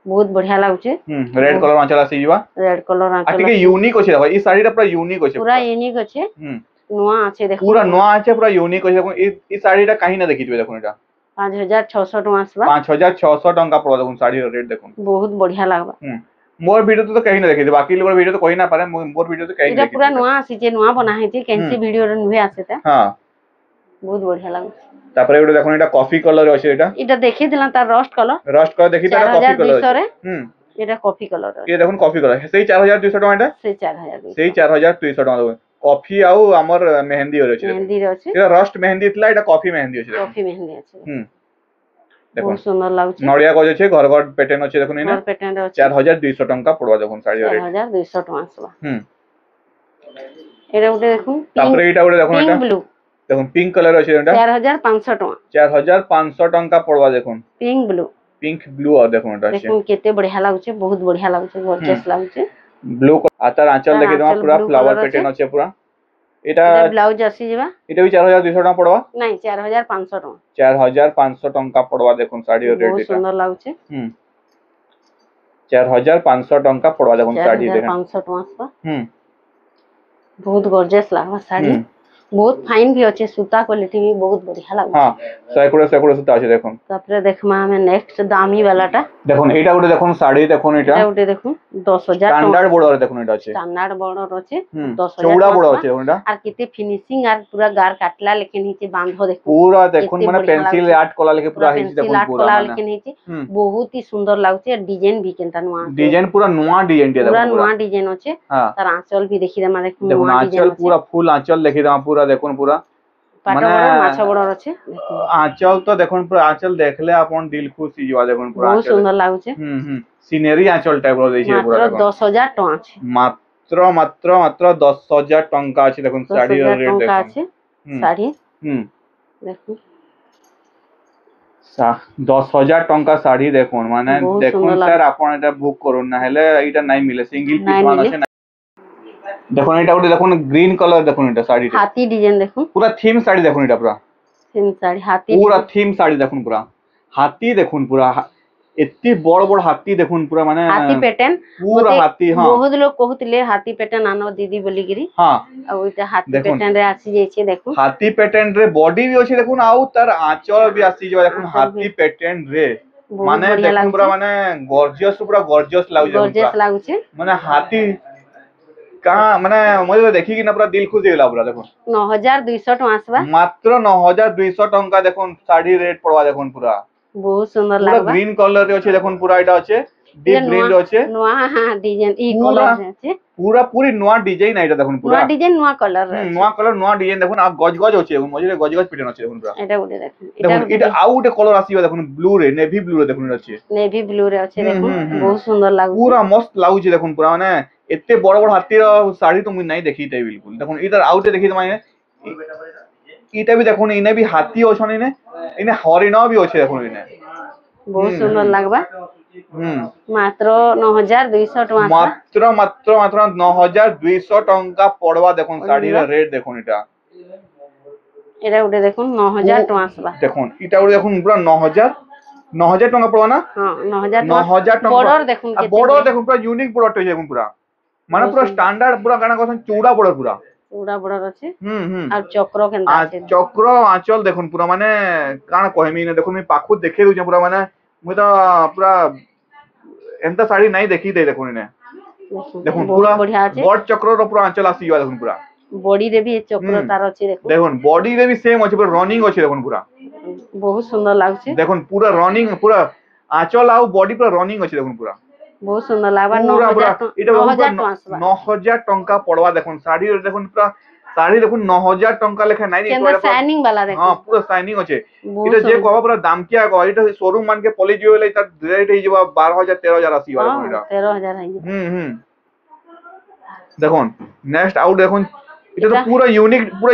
बहुत बढ़िया লাগুছে রেড কলর আঁচল আসি যাবা রেড কলর আঁচল আটিকে ইউনিক আছে দেখো এই শাড়িটা পুরা ইউনিক আছে পুরা ইউনিক আছে নোয়া আছে দেখুন পুরা নোয়া আছে পুরা ইউনিক আছে দেখুন এই শাড়িটা কাহি না দেখিবে দেখুন এটা 5600 टका আসবা 5600 টাকা পড়া দেখুন শাড়ির রেট দেখুন बहुत बढ़िया लागबा मोर वीडियो तो कहीं ना देखि बाकी लोग वीडियो तो कोई ना पारे मोर वीडियो तो कहीं এটা পুরা নোয়া আসিছে নোয়া বনা হইছে কেনসি ভিডিও রে নুহে আসেতা हां बहुत बढ़िया लागছে তারপরে এটা দেখুন এটা কফি কালার আছে এটা দেখিয়ে দিলাম তার রস্ট কালার দেখি তার কফি কালার আছে এটা কফি কালার আছে এই দেখুন কফি কালার সেই 4200 টাকা এটা সেই 4200 টাকা দেখুন কফি আউ আমার মেহেন্দি আছে এটা রস্ট মেহেন্দি ইতলা এটা কফি মেহেন্দি আছে কফি মেহেন্দি আছে দেখুন बहुत सुंदर লাগুছে নড়িয়া গজ আছে ঘর ঘর প্যাটার্ন আছে দেখুন এনে প্যাটার্ন আছে 4200 টাকা পড়বা দেখুন শাড়ি রেট 4200 টাকা আসবা এটা উঠে দেখুন তারপরে এটা উঠে দেখুন এটা ব্লু দেখুন পিঙ্ক কালার আছে এটা 4500 টাকা 4500 টাকা পড়বা দেখুন পিঙ্ক ব্লু আর দেখুন এটা আছে দেখুন কেতে বঢ়িয়া লাগুছে বহুত বঢ়িয়া লাগুছে গর্জিয়াস লাগুছে ব্লু আতার আঁচল দেখি দাও পুরা ফ্লাওয়ার প্যাটার্ন আছে পুরা এটা ব্লাউজ আসি যাবা এটা भी 4200 টাকা পড়বা নাই 4500 টাকা 4500 টাকা পড়বা দেখুন শাড়ি রেট এটা বহুত সুন্দর লাগুছে 4500 टंका पड़वा देखो साड़ी देखो 4500 टଙ୍କା आसबा। हम्म बहुत गॉर्जियस लागबा साड़ी, बहुत फाइन भी अच्छे, सूता क्वालिटी भी बहुत बढ़िया लागबा। हां सैकड़ो सैकड़ो सूता আছে দেখুন। তারপরে দেখমা আমি নেক্সট দামি वालाটা দেখুন এটা গুলো দেখুন শাড়ি দেখুন এটা উঠে দেখুন 10000 স্ট্যান্ডার্ড বর্ডার দেখুন এটা আছে স্ট্যান্ডার্ড বর্ডর আছে 10000 চৌড়া বর্ডর আছে দেখুন এটা আর কেতে ফিনিশিং আর পুরা গার কাটলা লেকিন হিচে বাঁধো দেখুন পুরা দেখুন মানে পেন্সিল আর্ট কলা লেকে পুরা হিচে দেখুন পুরা কলা লেকিন হিচে বহুত হি সুন্দর লাগছে। আর ডিজাইন भी কেনটা নোয়া ডিজাইন পুরা নোয়া ডিজাইন দিয়া পুরা দেখুন নোয়া ডিজাইন আছে। তার আঁচল भी দেখি দেমা দেখুন দেখুন আঁচল পুরা ফুল আঁচল দেখি দেমা পুরা দেখুন পুরা পাটা বড় মাছ বড় আছে দেখুন আঁচল তো দেখুন পুরা আঁচল দেখলে আপন দিল খুশ হই যাবা দেখুন পুরা বহুত সুন্দর লাগছে। সিনারি আঁচল টাইপ র দেইছে পুরা মাত্র 10000 টাকা আছে, মাত্র মাত্র মাত্র 10000 টাকা আছে দেখুন শাড়ির রেট দেখুন আছে শাড়ি দেখুন 10000 টাকা শাড়ি দেখুন মানে দেখুন স্যার আপন এটা বুক করুন না হলে এটা নাই মিলে সিঙ্গেল পিস মান আছে না। দেখুন এটা ওটা দেখুন গ্রিন কালার দেখুন এটা শাড়িটা হাতি ডিজাইন দেখুন পুরা থিম শাড়ি দেখুন এটা পুরা থিম শাড়ি হাতি পুরা থিম শাড়ি দেখুন পুরা হাতি দেখুন পুরা এত্তি বড় বড় হাতি দেখুন পুরা মানে হাতি প্যাটার্ন পুরা হাতি। হ্যাঁ বহুত লোক কহুতলে হাতি প্যাটার্ন আনো দিদি বলি গিরি। হ্যাঁ আর ওইটা হাতি প্যাটার্ন রে আসি যাইছে দেখুন হাতি প্যাটার্ন রে বডি भी আছে দেখুন আউ তার আঁচল भी আসি যাবে দেখুন হাতি প্যাটার্ন রে মানে দেখুন পুরা মানে গর্জিয়াস পুরা গর্জিয়াস লাগুছে মানে হাতি কা মানে মজা দেখি কি না পুরা দিল খুশি গেলা পুরা দেখুন 9200 টাকা আসবা মাত্র 9200 টাকা দেখুন শাড়ি রেট পড়বা দেখুন পুরা বহুত সুন্দর লাগবা। গ্রিন কালার রে আছে দেখুন পুরা এটা আছে ডিপ গ্রিন রে আছে নোয়া ডিজাইন ই কালার আছে পুরা পুরি নোয়া ডিজাইন এটা দেখুন পুরা নোয়া ডিজাইন নোয়া কালার নোয়া ডিজাইন দেখুন আর গজ গজ আছে দেখুন মজরে গজ গজ প্যাটার্ন আছে দেখুন পুরা এটা ওটা দেখুন এটা আউট কালার আসিবা দেখুন ব্লু রে নেভি ব্লু রে দেখুন এটা আছে নেভি ব্লু রে আছে দেখুন বহুত সুন্দর লাগুছে পুরা মস্ত লাগুছে দেখুন পুরা মানে এতে বড় বড় হাতির শাড়ি তুমি নাই দেখিতে বিলকুল দেখুন এটার আউটে দেখি মানে এটা भी দেখুন ইনে भी হাতি অছন ইনে হরিণা भी আছে দেখুন ইনে বহুত সুন্দর লাগবা। মাত্র 9200 টাকা মাত্র মাত্র মাত্র 9200 টাকা পড়বা দেখুন শাড়ির রেট দেখুন এটা ওটা দেখুন 9000 টাকা আসবা দেখুন এটা ওটা দেখুন পুরো 9000 টাকা পড়বা না। হ্যাঁ 9000 টাকা বর্ডার দেখুন বর্ডার দেখুন পুরো ইউনিক বর্ডার আছে দেখুন পুরো মানে পুরো স্ট্যান্ডার্ড পুরো গানা কথা চৌড়া বর্ডার পুরো চৌড়া বর্ডার আছে আর চক্র কেনটা আছে চক্র আঁচল দেখুন পুরো মানে কানা কহেমি না দেখুন আমি পাখু দেখে দউছি পুরো মানে মুই তো পুরো এন্তা শাড়ি নাই দেখি দেই দেখুন ইনে দেখুন পুরো বড় চক্রর পুরো আঁচল আসিবা দেখুন পুরো বডি রে भी চক্র তার আছে দেখুন বডি রে भी সেম আছে পুরো রানিং আছে দেখুন পুরো বহুত সুন্দর লাগছে দেখুন পুরো রানিং পুরো আঁচল আর বডি পুরো রানিং আছে দেখুন পুরো বহুত সুন্দর লাগবা। 9000 টাকা পড়বা দেখুন শাড়ি দেখুন পুরো শাড়ি দেখুন 9000 টাকা লেখা নাই শাইনিং वाला দেখুন हां পুরো শাইনিং আছে এটা যে কবা পুরো দাম কি আগো এটা শোরুম মান কে পলি জুয়েল তার রেট হই যাবা 12000 13000 আসিবা দেখুন এটা 13000 হই দেখুন নেক্সট আউট দেখুন এটা তো পুরো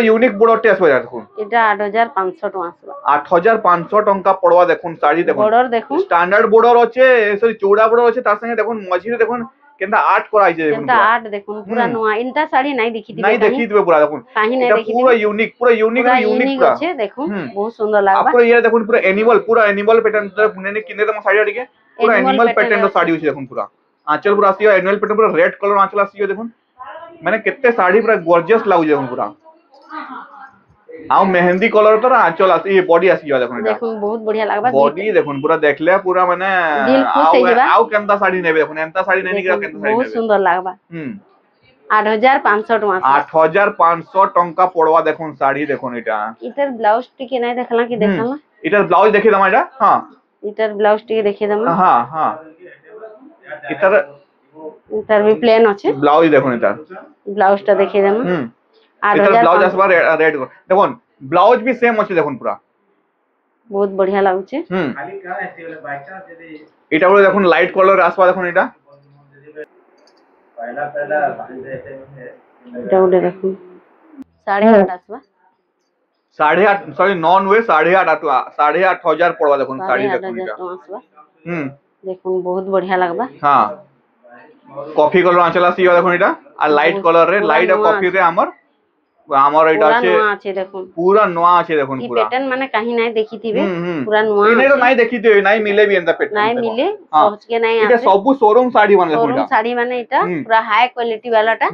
ইউনিক বড়তে আসবে দেখুন এটা 8500 টাকা আসবে 8500 টাকা পড়বা দেখুন শাড়ি দেখুন বর্ডার দেখুন স্ট্যান্ডার্ড বর্ডার আছে সরি চৌড়া বর্ডার আছে তার সঙ্গে দেখুন মঝিরে দেখুন কেনটা আর্ট করা আছে দেখুন কেনটা আর্ট দেখুন পুরা নোয়া ইনটা শাড়ি নাই দেখি দিবে পুরা দেখুন কাহি নাই দেখি পুরো ইউনিক পুরা আছে দেখুন বহুত সুন্দর লাগবা। পুরো ইয়া দেখুন পুরো অ্যানিমাল প্যাটার্ন পুনে কিনে দেম শাড়ি আড়িকে পুরো অ্যানিমাল প্যাটার্ন শাড়ি আছে দেখুন পুরা আঁচল পুরো আসিও অ্যানিমাল প্যাটার্ন পুরো রেড কালার আঁচল আসিও দেখুন মানে কেতে শাড়ি পুরো গর্জিয়াস লাগুছে দেখুন পুরা আও মেহেন্দি কলর তো আঁচল আসি বডি আসিও দেখুন এটা দেখুন বহুত বঢ়িয়া লাগবা বডি দেখুন পুরা দেখলে পুরা মানে আও কেনতা শাড়ি নেবে দেখুন এনতা শাড়ি নেনি কি কেনতা শাড়ি নেবে বহুত সুন্দর লাগবা। 8500 টাকা 8500 টাকা পড়বা দেখুন শাড়ি দেখুন এটা এটার ব্লাউজ টিকে নাই দেখলা কি দেখলা এটার ব্লাউজ দেখি দাম এটা হ্যাঁ এটার ব্লাউজ টিকে দেখি দাম হ্যাঁ এটার भी প্লেন আছে ব্লাউজ দেখুন এটা ব্লাউজটা দেখি দাম এটার ব্লাউজ আসবা রেড দেখুন ব্লাউজ भी সেম আছে দেখুন পুরা বহুত বঢ়িয়া লাগুছে এটা হলো দেখুন লাইট কালার আসবা দেখুন এটা এটা ওটা দেখুন 8.5 আসবা 8.5 সরি নন ওয়ে 8.5 পড়বা দেখুন শাড়ি দেখুন এটা দেখুন বহুত বঢ়িয়া লাগবা। হ্যাঁ কফি কালার আঁচল আসিবা দেখুন এটা আর লাইট কালার রে লাইট আর কফি রে আমার আমার এটা পুরা আছে নয়া আছে দেখুন পুরা নয়া আছে দেখুন ই পুরা প্যাটার্ন মানে কাহি নাই দেখিथिबे হুম পুরা নয়া এনে তো আছে নাই দেখিতে নাই মিলে বি এন্তা পেট নাই মিলে হ্যাঁ সহজকে নাই এটা আসে ସବୁ শোরুম শাড়ি মানে দেখুন শোরুম এটা শাড়ি মানে এটা পুরা হাই কোয়ালিটি वालाটা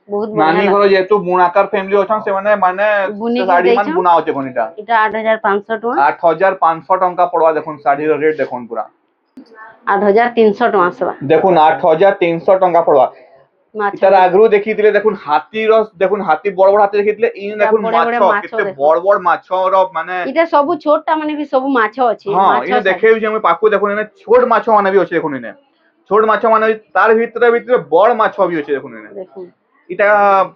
বহুত নানি বঢ়িয়া ঘর লাগে যেহেতু বুଣାକାର ফ্যামিলি অছন ସେମାନେ মানে বুনিକି শাড়ি মান ଦେଇଛନ୍। বুনা হচ্ছে কোন এটা এটা 8500 টাকা 8500 টଙ୍କା পড়বা দেখুন শাড়ির রেট দেখুন পুরা 8300 টাকা আসবা দেখুন 8300 টଙ୍କା পড়বা মাছ এটার আগরু দেখিଥିଲେ দেখুন হাতির দেখুন হাতি বড় বড় হাতি দেখিଥିଲେ ইন দেখুন বড় বড় মাছ মাছ কেতে দেখুন। বড় বড় মাছর মানে এটা ସବୁ ଛୋଟଟା ମାନେ ବି ସବୁ ମାଛ ଅଛି ହଁ ମାଛ ଇନେ ଶାଢୀ। ଦେଖେଇବି ଆମେ ପାଖକୁ ଦେଖୁନ ଏନେ ଛୋଟ ମାଛ ମାନେ ବି ଅଛି ଦେଖୁନ ଏନେ ଛୋଟ ମାଛ ମାନେ ବି ତାର ଭିତରେ ଭିତରେ ବଡ ମାଛ ବି ଅଛି ଦେଖୁନ এনে দেখুন এটা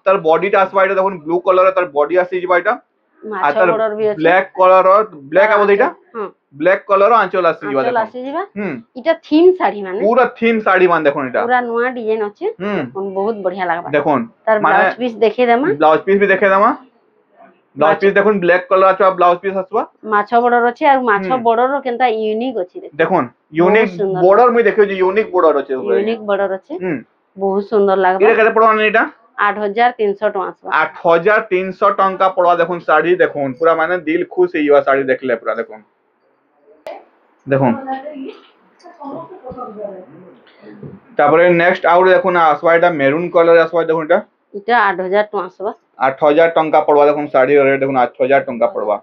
তার বডিটা আসবা এটা দেখুন ব্লু কলর তার বডি আসি ଯିବା এটা আর ମାଛ তার বড়ର ବି ଅଛି ব্ল্যাক কলর ব্ল্যাক আবো এটা ହଁ ব্ল্যাক কলর আঁচল আসি ଯିବା আঁচল দেখুন ଆସିଯିବା হুম এটা থিম ଶାଢୀ ମାନେ পুরা থিম শাড়ি মান দেখুন এটা পুরা ନୂଆ ଡିଜାଇନ ଅଛି হুম দেখুন ବହୁତ ବଢିଆ লাগବା দেখুন ତାର মানে ବ୍ଲାଉଜ ପିସ୍ ଦେଖେଇ ଦେମା ব্লাউজ পিস भी দেখে দামা ব্লাউজ পিস দেখুন ব্ল্যাক কলর আছে ব্লাউজ পিস আসবা ମାଛ ବଡର ଅଛି ଆଉ ମାଛ ହୁଁ। ବଡର କେନ୍ତା ୟୁନିକ୍ ଅଛି দেখুন ইউনিক সুন্দর। বর্ডার মুই দেখেছি ইউনিক বর্ডার আছে উপরে ୟୁନିକ୍ ବଡର ଅଛି হুম ବହୁତ ସୁନ୍ଦର লাগবা এটা কেতে পড়বা এটা 8300 ଟଙ୍କା আসবা 8300 টଙ୍କା পড়বা দেখুন শাড়ি দেখুন পুরা মানে দিল খুশ হয়ে যাওয়া শাড়ি দেখলে পুরা দেখুন দেখুন তারপরে নেক্সট আউট দেখুন আসবা এটা মেরুন কালার আসবা দেখুন এটা এটা 8000 ଟଙ୍କା আসবা 8000 টଙ୍କା পড়বা দেখুন শাড়ি রেট দেখুন 8000 টଙ୍କା পড়বা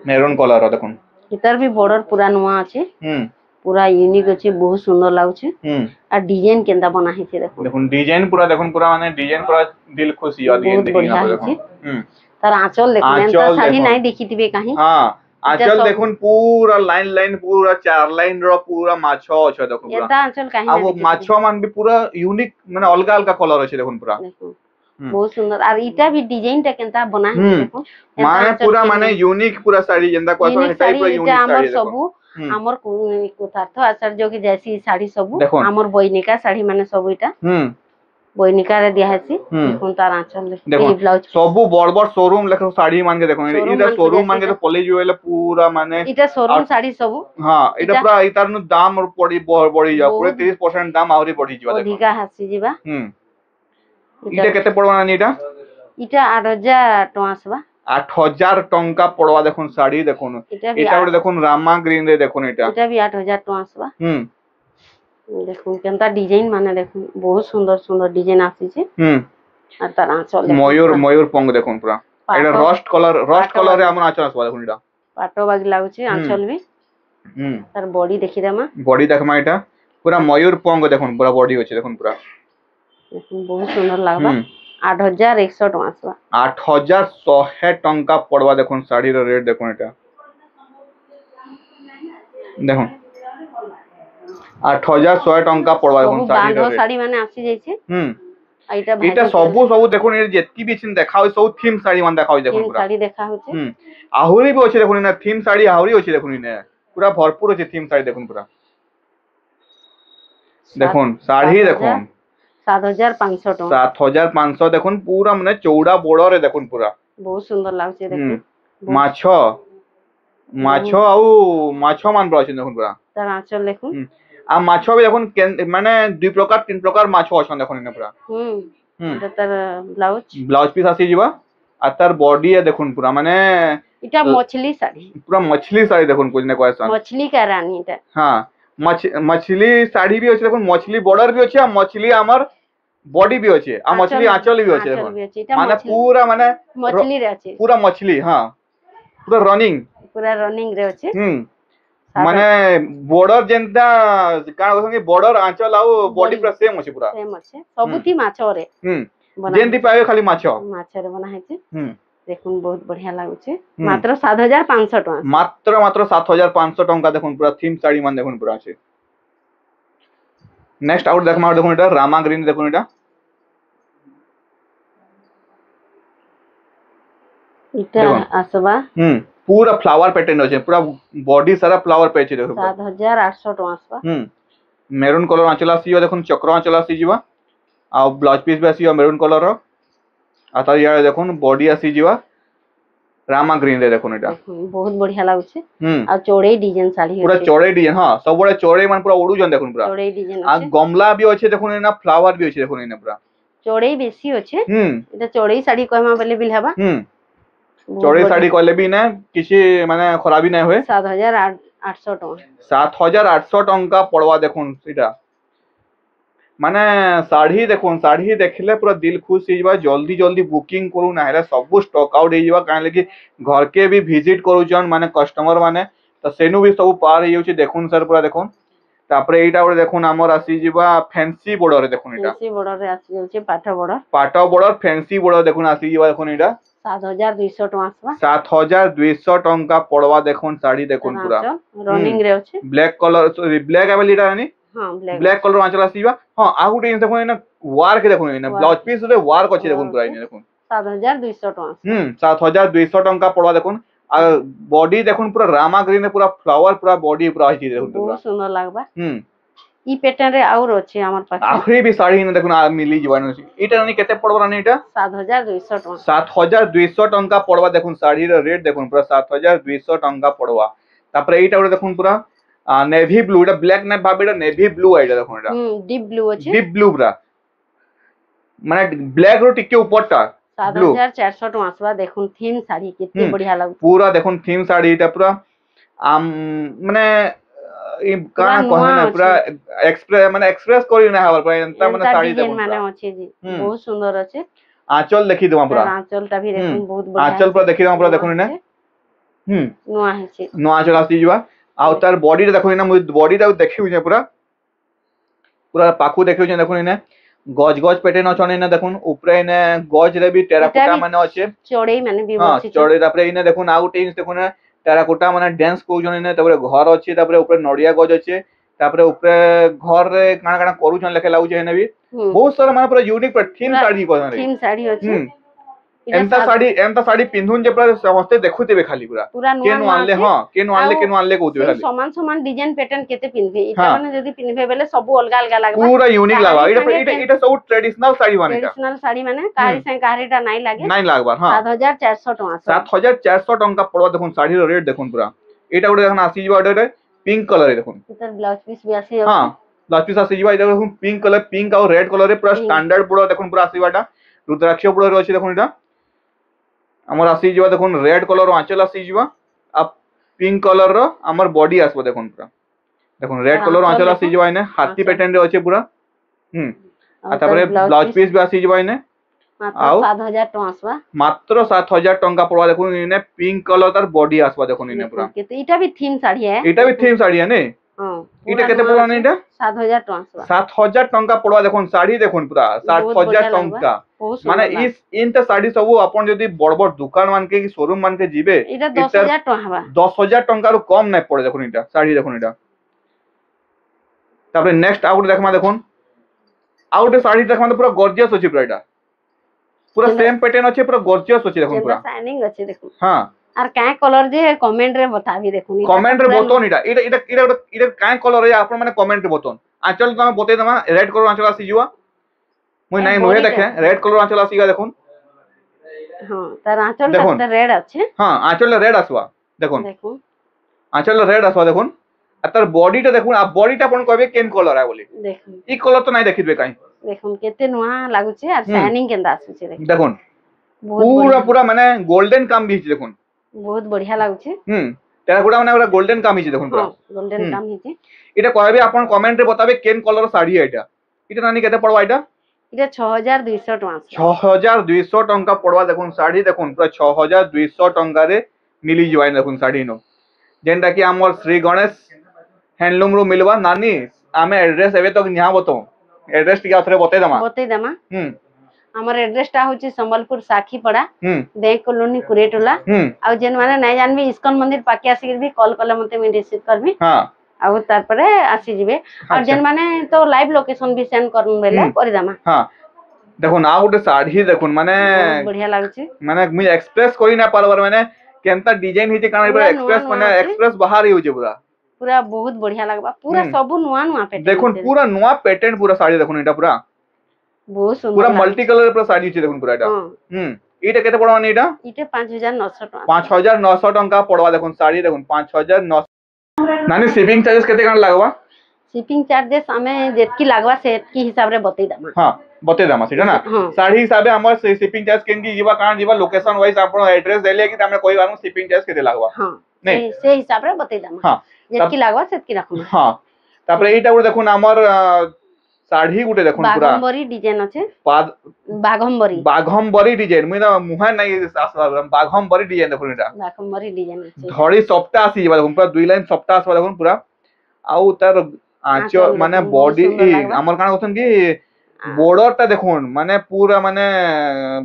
মেরুন কালার দেখুন এটার ବି বর্ডর পুরা ନୂଆ ଅଛି হুম পুরা ୟୁନିକ୍ ଅଛି ବହୁତ ସୁନ୍ଦର ଲାଗୁଛି হুম আর ডিজাইন কেনতা বনা ହେଇଛି দেখুন দেখুন ডিজাইন পুরা দেখুন পুরা মানে ডিজাইন পুরা দিল খুশ হয়ে যাওয়া ডিজাইন বহুত দেখি বঢ়িয়া না ହେଇଛି দেখুন হুম তার আঁচল দেখুন আঁচল এন্তা শাড়ি দেখুন। নাই দেখিଥିବେ কাহি হ্যাঁ আঁচল সব- দেখুন পুরা লাইন লাইন পুরা 4 লাইন র পুরা মাছ আছে দেখুন পুরা এন্তা আঁচল কাহি আর নাই ও মাছ দেখিଥିବେ মান বি পুরা ইউনিক মানে অলগা অলগা কালার আছে দেখুন পুরা দেখুন হুম। বহুত সুন্দর আর ইটা भी ডিজাইনটা কেনতা বনা ହେଇଛି হুম। দেখুন এন্তা মানে আঁচল পুরা কেন মানে নাই। ইউনিক পুরা শাড়ি যেটা কয় ୟୁନିକ୍ সেটাই ଶାଢୀ পুরা এটা ইউনিক আমার শাড়ি দেখুন ସବୁ হুম। আমার কোথার্থ আচার্য কি যাইছি শাড়ি ସବୁ দেখুন। আমার বৈনিকা শাড়ি মানে ସବୁ এটা হুম বৈনিকারে দিয়া হেছি হুম। দেখুন তার আঁচল দেখুন এই ব্লাউজ সবু বড় বড় শোরুম লেখা শাড়ি মানকে দেখুন Showroom এটা মানকে শোরুম দেখি মানকে এটা। তো পলি জুয়েলে পুরা মানে এটা শোরুম শাড়ি ସବୁ হ্যাঁ এটা এটা- পুরা এটার নু দাম পড়ি বড়ি যাও পুরা বহুত- 30% দাম আହୁରି বড়ি যাও দেখুন ଅଧିକା ଆସିଯିବା হুম এটা কেতে পড়বা না এটা এটা 8000 ଟଙ୍କା আসবা 8000 টଙ୍କା পড়বা দেখুন শাড়ি দেখুন এটা ବି এটা ଗୋଟେ দেখুন রামা গ্রিন রে দেখুন এটা এটা ବି 8000 ଟଙ୍କା আসবা হুম দেখুন কেনতা ডিজাইন মানে দেখুন বহুত সুন্দর সুন্দর ডিজাইন আসিছে হুম আর তার আঁচল দেখুন ময়ূর পুরা ময়ূর পঙ্গ দেখুন পুরা পাটো- এটা রস্ট পাটো কালারে আমার আচল আসবা দেখুন এটা পাଟ বাগি লাগুଛି আঁচল ବି হুম তার বডি দেখিদেমা বডি দেখমা এটা পুরা ময়ূর পঙ্গ দেখুন পুরা বডি আছে দেখুন পুরা দেখুন বহুত সুন্দর লাগবা হুম 8100 ଟଙ୍କା আসবা 8100 টଙ୍କା পড়বা দেখুন শাড়ির রেট দেখুন এটা দেখুন 8100 টଙ୍କା পড়বা দেখুন ସବୁ শাড়ির ବାନ୍ଧ রেট ଶାଢୀ ମାନେ ଆସି ଯାଇଛି হুম আর এটা এটা ସବୁ ସବୁ দেখুন এর যেতকি বি দেখা হয় সব থিম শাড়ি মান দেখা হয় দেখুন পুরা ଶାଢୀ ଦେଖା ହଉଛି হুম আহুরি বি আছে দেখুন না থিম শাড়ি আহুরি আছে দেখুন না পুরা ভরপুর আছে থিম শাড়ি দেখুন পুরা দেখুন শাড়ি দেখুন 7500 ଟଙ୍କା 7500 দেখুন পুরা মানে চৌড়া বড়রে দেখুন পুরা ବହୁତ ସୁନ୍ଦର ଲାଗୁଛି হুম ଦେଖୁন মাছ মাছ আউ মাছ মান পুরা আছে দেখুন পুরা তার আঁচল দেখুন হুম আর মাছ বি দেখুন মানে দুই প্রকার তিন প্রকার মাছ আছে দেখুন না পুরা হুম হুম এটা তার ব্লাউজ ব্লাউজ পিস আসি ଯିବା আর তার বডি দেখুন পুরা মানে এটা মছলি শাড়ি পুরা মছলি শাড়ি দেখুন কুछ না কয়েসন মছলি কা রানী এটা হ্যাঁ মছলি শাড়ি বি আছে দেখুন মছলি বর্ডার বি আছে আর মছলি আমার বডি বি আছে আর মছলি আঁচল বি আছে দেখুন ବି ଅଛି এটা মানে মছলি পুরা মানে মছলি রে আছে পুরা মছলি হ্যাঁ পুরা রনিং পুরা রনিং রে আছে হুম মানে বর্ডর যেনটা কাଣା কହୁଛନ୍ତି বর্ডর আঁচল ଆଉ বডি পুরা সেম আছে পুরা সেম আছে ସବୁଥି ମାଛରେ হুম ବନା যেনটি পাইবে খালি মাছ ମାଛରେ ବନା ହେଇଛି হুম দেখুন ବହୁତ ବଢିଆ ଲାଗୁଛି হুম। মাত্র 7500 ଟଙ୍କା মাত্র মাত্র 7500 টଙ୍କା দেখুন পুরা থিম শাড়ি মান দেখুন পুরা আছে নেক্সট আউট দেখমা দেখুন এটা রামা গ্রিন দেখুন এটা এটা দেখুন। আসবা হুম পুরা ফ্লাওয়ার প্যাটার্ন আছে পুরা বডি সারা ফ্লাওয়ার পেয়েছে দেখুন পুরা। 7800 ଟଙ୍କା আসবা হুম মেরুন কলর আঁচল আসিଯିବ দেখুন চক্র আঁচল আসিଯିବ ଆଉ ব্লাউজ পিস ବି ଆସିବ মেরুন কলর আর তার ইয়ারে দেখুন বডি আসিଯିବ রামা গ্রিন রে দেখুন এটা দেখুন ବହୁତ ବଢିଆ ଲାଗୁଛି হুম ଆଉ ଚौड़େଇ ডিজাইন শাড়ি পুরা ଅଛି চড়াই ডিজাইন হ্যাঁ ସବୁବେଳେ চড়াই মানে পুরা উড়ুছন দেখুন পুরা ଚौड़ेई ডিজাইন আর ଅଛି গমলা বি আছে দেখুন না ফ্লাওয়ার বি আছে দেখুন না পুরা चौड़ाई बेसी अच्छे एटा चौड़ाई साड़ी कहमा बोले बिल हबा चौड़ाई साड़ी कहले भी ना किसी माने खराबी ना होए 7800 टका 7800 टंका पड़वा देखुन सीटा माने साड़ी देखुन साड़ी देखले पूरा दिल खुश हो जाबा जल्दी जल्दी बुकिंग करू ना हेले सब स्टॉक आउट हो जाबा काहे लगी घर के भी विजिट करू जन माने कस्टमर माने तो सेनु भी सब पार हो जाउची देखुन सर पूरा देखुन तापरे एटा बडे देखुन हमर आसी जिबा फैंसी बॉर्डर देखुन एटा फैंसी बॉर्डर रे आसी जाउची पाटा बॉर्डर फैंसी बॉर्डर देखुन आसी जिबा देखुन एटा 7200 टका आसबा 7200 टंका पड़वा देखुन साड़ी देखुन पूरा रनिंग रे अछि ब्लैक कलर ब्लैक अवेल एटा नहीं हां ब्लैक कलर आंचल आसीबा हां आ गुटे देखुन एना वर्क देखुन एना ब्लाउज पीस रे वर्क अछि देखुन पूरा एने देखुन 7200 टका 7200 टंका पड़वा देखुन आ बॉडी देखुन पूरा रामा ग्रीन पूरा फ्लावर पूरा बॉडी पूरा अछि देखुन बहुत सुंदर लागबा ई पैटर्न रे और अछि हमर पास आखरी भी साड़ी ने देखुन मिली जीवन एटा नहीं केते पड़बा रानी एटा 7200 टका 7200 टंका पड़वा देखुन साड़ी रे रेट देखुन पूरा 7200 टंका पड़वा तापर एटा उडे देखुन पूरा नेवी ब्लू एटा ब्लैक ने भाबेटा नेवी ब्लू आइडा देखुन एटा डीप ब्लू अछि डीप ब्लू पूरा माने ब्लैक रो टिके ऊपरटा 7400 टका आसबा देखुन थीम साड़ी कितनी बढ़िया लागु पूरा देखुन थीम साड़ी एटा पूरा माने ई काना कहने ना पूरा एक्सप्रेस करी ना हवर पर एंता माने साड़ी देखुन माने अछि जी बहुत सुंदर अछि आंचल देखि दवा पूरा आंचलटा भी देखुन बहुत बढ़िया आंचल पर देखि दवा पूरा देखुन ने नुआ है नुआ आंचल आसी जीवा आ तार बॉडी रे देखुन ना बॉडी टा देखिउ जे पूरा पूरा पाखु देखिउ जे देखुन ने गज गज पैटर्न अछन ने देखुन ऊपरे ने गज रे भी टेराकोटा माने अछि चौड़ाई माने भी अछि चौड़ाई तापरे इने देखुन आउ टेंस देखुन टेराकोटा माने डांस को जने ने तापरे घर अछि तापरे ऊपर नडिया गज अछि तापरे ऊपर घर रे काना काना करू जन लेखे लागु जे ने भी बहुत सारा माने पूरा यूनिक थीम साड़ी को थीम साड़ी अछि एंता साड़ी पिंधुन जे पूरा समस्त देखुतेबे खाली पूरा केनु आनले केनु आनले कहउते खाली समान समान डिजाइन पैटर्न केते पिनबे इटा माने जदी पिनबे बेले सब अलग अलग लागबा पूरा यूनिक लागबा एटा सब ट्रेडिशनल साड़ी माने ट्रेडिशनल साड़ी माने काहे से काहेटा नाही लागे नाही लागबा हां 7400 टका 7400 टंका पड़वा देखुन साड़ी रो रेट देखुन पूरा एटा गुडे देखुन आसी जीवा ऑर्डर पिंक कलर रे देखुन इतर ब्लाउज पीस भी आसी हां ब्लाउज पीस आसी जीवा देखुन पिंक कलर पिंक और रेड कलर रे पूरा स्टैंडर्ड पूरा देखुन पूरा आसीबाटा रुद्राक्ष पूरा रे अछि देखुन एटा हमर आसी जीवा देखुन रेड कलर आंचल आसी जीवा आ पिंक कलर रो हमर बॉडी आसबो देखुन पूरा देखुन रेड कलर आंचल आसी जीवा इने हाथी पैटर्न रे अछि पूरा आ तापरे ब्लाउज पीस भी आसी जीवा इने मात्र 7000 टका आसबा मात्र 7000 टका पड़वा देखुन इने पिंक कलर तार बॉडी आसबा देखुन इने पूरा केते इटा भी थीम साड़ी है इटा भी थीम साड़ी है ने हां इटा केते पड़वा ने इटा 7000 टका आसबा 7000 टका पड़वा देखुन साड़ी देखुन पूरा 7000 टका माने इस इनता साड़ी सब अपन जदी बड़ बड़ दुकान मान के शोरूम मान के जीबे इटा 10000 टका हबा 10000 टका रो कम नै पड़े देखुन इटा साड़ी देखुन इटा तापरे नेक्स्ट आउट देखमा देखुन आउट साड़ी देखमा तो पूरा गॉर्जियस अछि पूरा इटा पूरा सेम पैटर्न अछि पूरा गॉर्जियस अछि देखुन पूरा शाइनिंग अछि देखुन हां आर काय कलर जे कमेंट रे बताबी देखुन कमेंट रे बतोन इटा काय कलर है आपन माने कमेंट रे बतोन आंचल तमे बते दमा रेड कलर आंचल आसी जुवा मुई नाही नोहे देखे रेड कलर आंचल आसीगा देखुन हां तार आंचल त रेड अछि हां आंचल रेड आसवा देखुन आंचल रेड आसवा देखुन आ तार बॉडी टा देखुन आ बॉडी टा अपन कहबे केन कलर है बोली देखुन ई कलर तो नाही देखिबे काई देखुन केते नुआ लागु छै आ शाइनिंग केंदा आसु छै देखुन पूरा पूरा माने गोल्डन काम भी छै देखुन बहुत बढ़िया लागु छै टेराकोटा माने पूरा गोल्डन काम ही छै देखुन पूरा गोल्डन काम ही छै इटा कहबे अपन कमेंट रे बताबे केन कलर साड़ी है इटा नानी केते पड़वा इटा 6200 टका 6200 टंका पड़वा देखुन साड़ी देखुन पूरा 6200 टंका रे मिली जवाय देखुन साड़ी नो जेंटा कि हमर श्री गणेश हैंडलूम रो मिलवा नानी आमे एड्रेस एबे तो निहा बतो एड्रेस टिका थरे बते दमा हमर एड्रेस टा होची संबलपुर साखीपड़ा बैंक कॉलोनी कुरेटोला आ जेन माने नै जानबी इस्कन मंदिर पाके आसी भी कॉल करले मते मैं रिसीव करबी हां आ तार परे आसी जिवे और जेन माने तो लाइव लोकेशन भी सेंड करन बेले करि दमा हां देखुन आ गुटे साड़ी देखुन माने बढ़िया लागछि माने मुई एक्सप्रेस कोइ ना पारबर माने केनता डिजाइन हिते काना पूरा एक्सप्रेस माने एक्सप्रेस बाहर ही हो जे पूरा पूरा बहुत बढ़िया लागबा पूरा सब नुआ नुआ पैटर्न देखुन पूरा नुआ पैटर्न पूरा साड़ी देखुन एटा पूरा बहुत सुंदर पूरा मल्टी कलर पूरा साड़ी छै देखुन पूरा एटा इटा केते पड़वा ने इटा 5900 टका 5900 टका पड़वा देखुन साड़ी देखुन 5900 नानी शिपिंग चार्जेस केते कान लागबा शिपिंग चार्जेस हमें जेतकी लागबा सेतकी हिसाब रे बतै दम हां बते दामा सेटा ना हाँ। साड़ी हिसाबे हमर शिपिंग चार्ज केन की जीवा कान जीवा लोकेशन वाइज आपण एड्रेस देले कि हमने कोई बार शिपिंग चार्ज केते लागबा हां नहीं से हिसाब रे बते दामा हां जेतकी लागबा सेतकी रखमा हां तापर एटा गुटे देखुन हमर साड़ी गुटे देखुन पूरा बाघंबरी डिजाइन আছে पाद बाघंबरी बाघंबरी डिजाइन मुई ना मुहा नहीं आसला बाघंबरी डिजाइन देखुन एटा बाघंबरी डिजाइन আছে धड़ी सप्ताह आसी जीवा देखुन पूरा दुई लाइन सप्ताह आसबा देखुन पूरा आउ तार आंच आंचल माने देखुन, बहुत बॉडी सुंदर लागबा। हमर काना कहथन कि बॉर्डर ता देखुन माने पूरा माने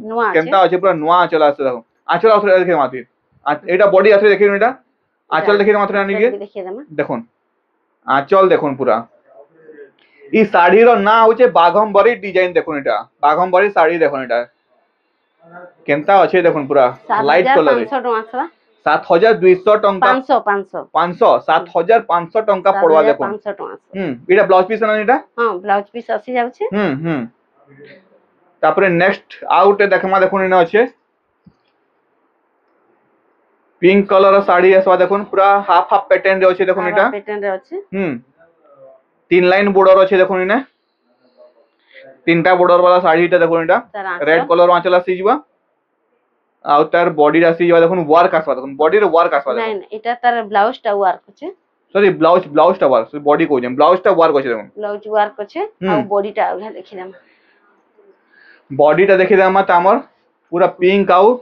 नुआ केनता अछि पूरा नुआ आंचल आसे देखुन आंचल आथरे देखे माथि एटा बॉडी आथरे देखिन एटा आंचल देखिन माथि आनी के देखिए दामा देखुन आंचल देखुन पूरा ई साड़ी रो ना होचे बाघंबरी डिजाइन देखुन एटा बाघंबरी साड़ी देखुन एटा केनता अछि देखुन पूरा लाइट कलर 7500 टका आसला 7200 टंका 500 500 500 7500 टंका पड़वा देखुन 500 टका एटा ब्लाउज पीस ना एटा हां ब्लाउज पीस आसी जाउछे तापरे नेक्स्ट आउट देखमा देखुन इना अछि पिंक कलर साड़ी आसवा देखुन पूरा हाफ हाफ पैटर्न रे अछि देखुन एटा पैटर्न रे अछि तीन लाइन बॉर्डर अछि देखुन इने तीनटा बॉर्डर वाला साड़ी एटा देखुन एटा रेड कलर आंचल आसी जीवा आउ तार बॉडी आसी जीवा देखुन वर्क आसवा देखुन बॉडी रे वर्क आसवा नहीं नहीं एटा तार ब्लाउज टा वर्क अछि सॉरी ब्लाउज टा वर्क बॉडी को जे ब्लाउज टा वर्क अछि देखुन ब्लाउज वर्क अछि आ बॉडी टा आगे देखि दाम बॉडी टा देखि दाम त हमर पूरा पिंक आउ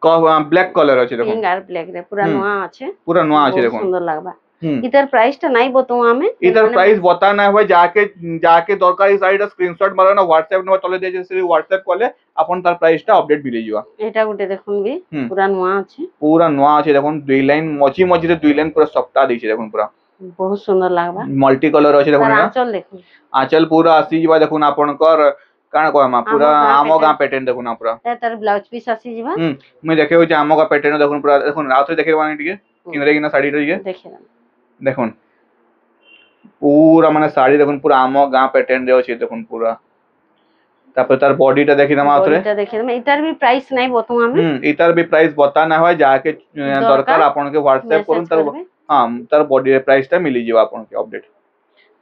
ब्लैक कलर अछि देखुन पिंक आर ब्लैक रे पूरा नुआ अछि पूरा नुआ अछि देखुन सुंदर लागबा इधर प्राइस टा नहीं बताऊ हमें इधर प्राइस बता ना होय जाके दरकार ई साइड स्क्रीनशॉट मारो ना व्हाट्सएप नंबर तले दे जे व्हाट्सएप कले अपन तार प्राइस टा अपडेट मिले जिवा एटा गुटे देखुन भी पूरा नुआ अछि देखुन दुई लाइन मझी रे दुई लाइन पूरा सप्ताह दैछि देखुन पूरा बहुत सुंदर लागबा मल्टी कलर अछि देखुन आंचल देखुन आंचल पूरा आसी जिवा देखुन आपनकर काना कहमा पूरा आमो गा पैटर्न देखुन पूरा तार ब्लाउज पीस आसी जिवा मैं देखे हो जे आमो गा पैटर्न देखुन पूरा देखुन राउत देखे बानी टिके किनरे किना साड़ी रे देखे देखुन पूरा माने साड़ी देखुन पूरा आमो गा पैटर्न रे अछि देखुन पूरा तापर तार बॉडी टा देखि दमा आथरे बॉडी टा देखि दमा इतार भी प्राइस नहीं बताऊ हमें इतार भी प्राइस बता ना होय जाके दरकार आपन के व्हाट्सएप करून तार हां तार बॉडी रे प्राइस टा मिली जिवा आपन के अपडेट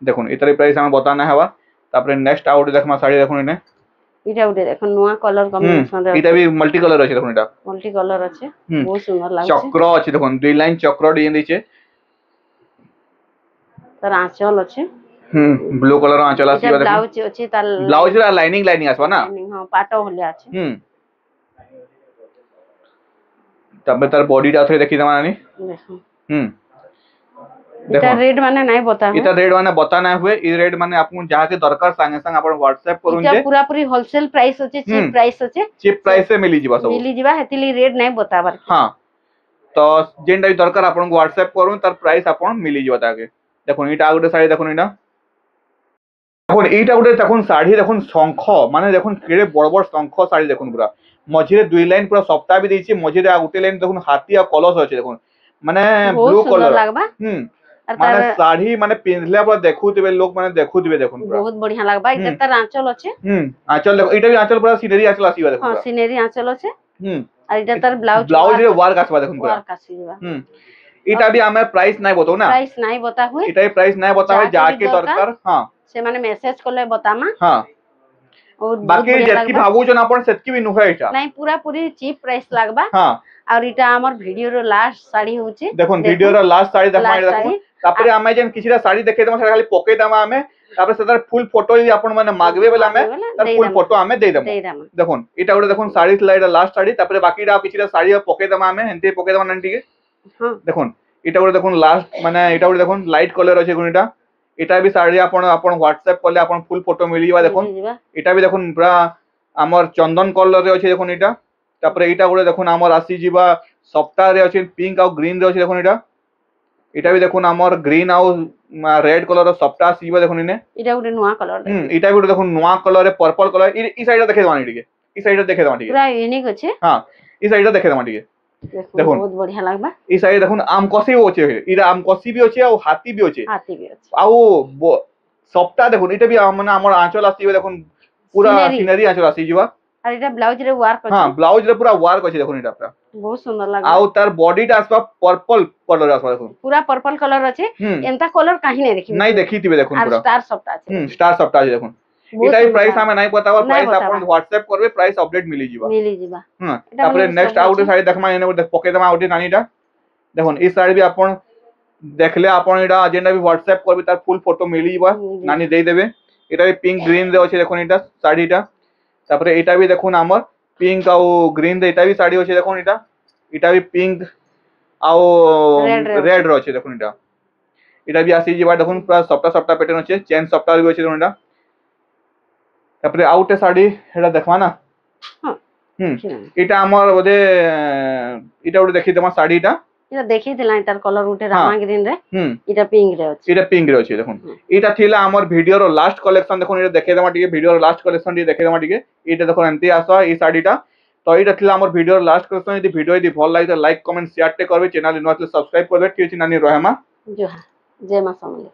देखुन इतार प्राइस हम बता ना हवा तापर नेक्स्ट आउट देखमा साड़ी देखुन इने इटा उडे देखुन नुआ कलर कॉम्बिनेशन रे इटा भी मल्टी कलर अछि देखुन इटा मल्टी कलर अछि बहुत सुंदर लागछ चक्र अछि देखुन दुई लाइन चक्र डिजाइन दैछे तार आंचल अछि ब्लू कलर आंचल आसी देखुन ब्लाउज अछि तार ब्लाउज रा लाइनिंग आसबा ना हां पाटो होले अछि तबे तार बॉडी टा थरे देखि दमा नानी देखो इटा रेड माने नहीं बता इटा रेड माने बता ना हुए ई रेड माने आपन जहां के दरकार संगे संग अपन व्हाट्सएप करून जे इटा पूरा पूरी होलसेल प्राइस अछि चीप प्राइस अछि चीप प्राइस से मिली जिबा सब मिली जिबा हेतिली रेड नहीं बताबार हां तो जेंडा भी दरकार आपन को व्हाट्सएप करून तार प्राइस आपन मिली जिबा ताके देखुन इटा गुटे साड़ी देखुन इटा देखुन इटा गुटे देखुन साड़ी देखुन शंख माने देखुन केड़े बड़ बड़ शंख साड़ी देखुन पूरा मझिरे दुई लाइन पूरा सप्ताह भी दैछि मझिरे आ गुटे लाइन देखुन हाथी आ कलश अछि देखुन माने ब्लू कलर लागबा माने साड़ी माने पिनले पर देखुतिबे लोग माने देखुतिबे देखुन पूरा बहुत बढ़िया लागबा इटा तार आंचल अछि आंचल देखो इटा भी आंचल पूरा सीनरी आंचल आसीबा देखुन हां सीनरी आंचल अछि आ इटा तार ब्लाउज रे वर्क आसबा देखुन पूरा वर्क आसीबा इटा भी हमें प्राइस नहीं बताओ ना प्राइस नहीं बता हुए इटा भी प्राइस नहीं बता हुए जाके दरकार हां से माने मेसेज करले बतामा हां और बाकी जेतकी भाबु जन अपन सेतकी भी नुहे इटा नहीं पूरा पूरी चीप प्राइस लागबा हां और इटा हमर वीडियो रो लास्ट साड़ी होची देखुन वीडियो रो लास्ट साड़ी देखमा देखुन तापरे हमें जन किछरा साड़ी देखे दमा खाली पोके दमा हमें तापरे सदर फुल फोटो यदि अपन माने मागबे बेला हमें तार फुल फोटो हमें दे दम देखुन इटा गुटे देखुन साड़ी स्लाइड लास्ट साड़ी तापरे बाकी रा किछरा साड़ी पोके दमा हमें हेंते पोके दमा नंटी के हां देखुन इटा गुटे देखुन लास्ट माने इटा गुटे देखुन लाइट कलर अछि गुन इटा भी साड़ी अपन अपन व्हाट्सएप करले अपन फुल फोटो मिली जिबा देखुन इटा भी देखुन पूरा हमर चंदन कलर रे अछि देखुन इटा तापरे इटा गुटे देखुन हमर आसी जिबा सप्ताह रे अछि पिंक आ ग्रीन रे अछि देखुन इटा भी देखुन हमर ग्रीन आ रेड कलर रो सप्ताह सीबा देखुन इने इटा गुटे नुआ कलर इटा गुटे देखुन नुआ कलर रे पर्पल कलर ई साइड देखे दमा टिके ई साइड देखे दमा टिके पूरा यूनिक अछि हां ई साइड देखे दमा टिके देखुन बहुत बढ़िया लागबा ई साइड देखुन आम कसी होचे इरा आम कसी भी होचे आ हाथी भी होचे आ सप्ताह देखुन इटा भी माने हमर आंचल आसीबे देखुन पूरा सीनरी आंचल आसी जिबा आ इटा ब्लाउज रे वर्क अछि हां ब्लाउज रे पूरा वर्क अछि देखुन इटा पूरा बहुत सुंदर लागबा आ तार बॉडी टा आसबा पर्पल कलर आसबा देखुन पूरा पर्पल कलर अछि एंता कलर काहे नहीं देखि नहीं देखितिबे देखुन पूरा स्टार सप्ताह अछि स्टार सप्ताह अछि देखुन এটা প্রাইস আমি নাই बतावा নাই প্রাইস बतावा। আপন WhatsApp করবে প্রাইস আপডেট মিলি যিবা মিলি ଯିବା হ্যাঁ এটা তারপরে মানে নেক্সট ସବୁ আউট ଅଛି। শাড়ি দেখমা এনে পকে দেমা আউট নানিটা দেখুন এই শাড়ি বি আপন দেখলে আপন এটা যেটা বি WhatsApp করবে তার ফুল ফটো মিলি যিবা মিলি নানি দেই দেবে এটা বি পিঙ্ক গ্রিন রে আছে দেখুন এটা শাড়িটা তারপরে এটা বি দেখুন আমার পিঙ্ক আও গ্রিন রে এটা বি শাড়ি আছে দেখুন এটা বি পিঙ্ক আও Red রে রেড রে আছে দেখুন এটা বি আসি যিবা দেখুন পুরা সফটা সফটা প্যাটার্ন আছে চেন সফটা বি আছে দেখুন এটা তারপরে আউটে শাড়ি এটা দেখবা না হ্যাঁ হুম ছিল। এটা আমার বোধে এটা ওটা দেখি তোমার শাড়িটা এটা দেখেইଥିଲା তার কলর উঠে হ্যাঁ। রামা গ্রিন রে হুম এটা পিঙ্ক রে ଅଛି এটা পিঙ্ক রে আছে দেখুন হুম। এটা থিলা আমার ভিডিওর লাস্ট কলেকশন দেখুন এটা দেখে দেমা টিকে ভিডিওর লাস্ট কলেকশন টি দেখে দেমা টিকে এটা দেখুন এমতি আসা এই শাড়িটা তো এটা থিলা আমার ভিডিওর লাস্ট কলেকশন যদি ভিডিও যদি ভাল লাগে লাইক কমেন্ট শেয়ার তে করবে চ্যানেল ইনভাইট সাবস্ক্রাইব করবে কি আছে নানি রহমা ଜୁହାର ଜୟ ମା ସମଲେଇ।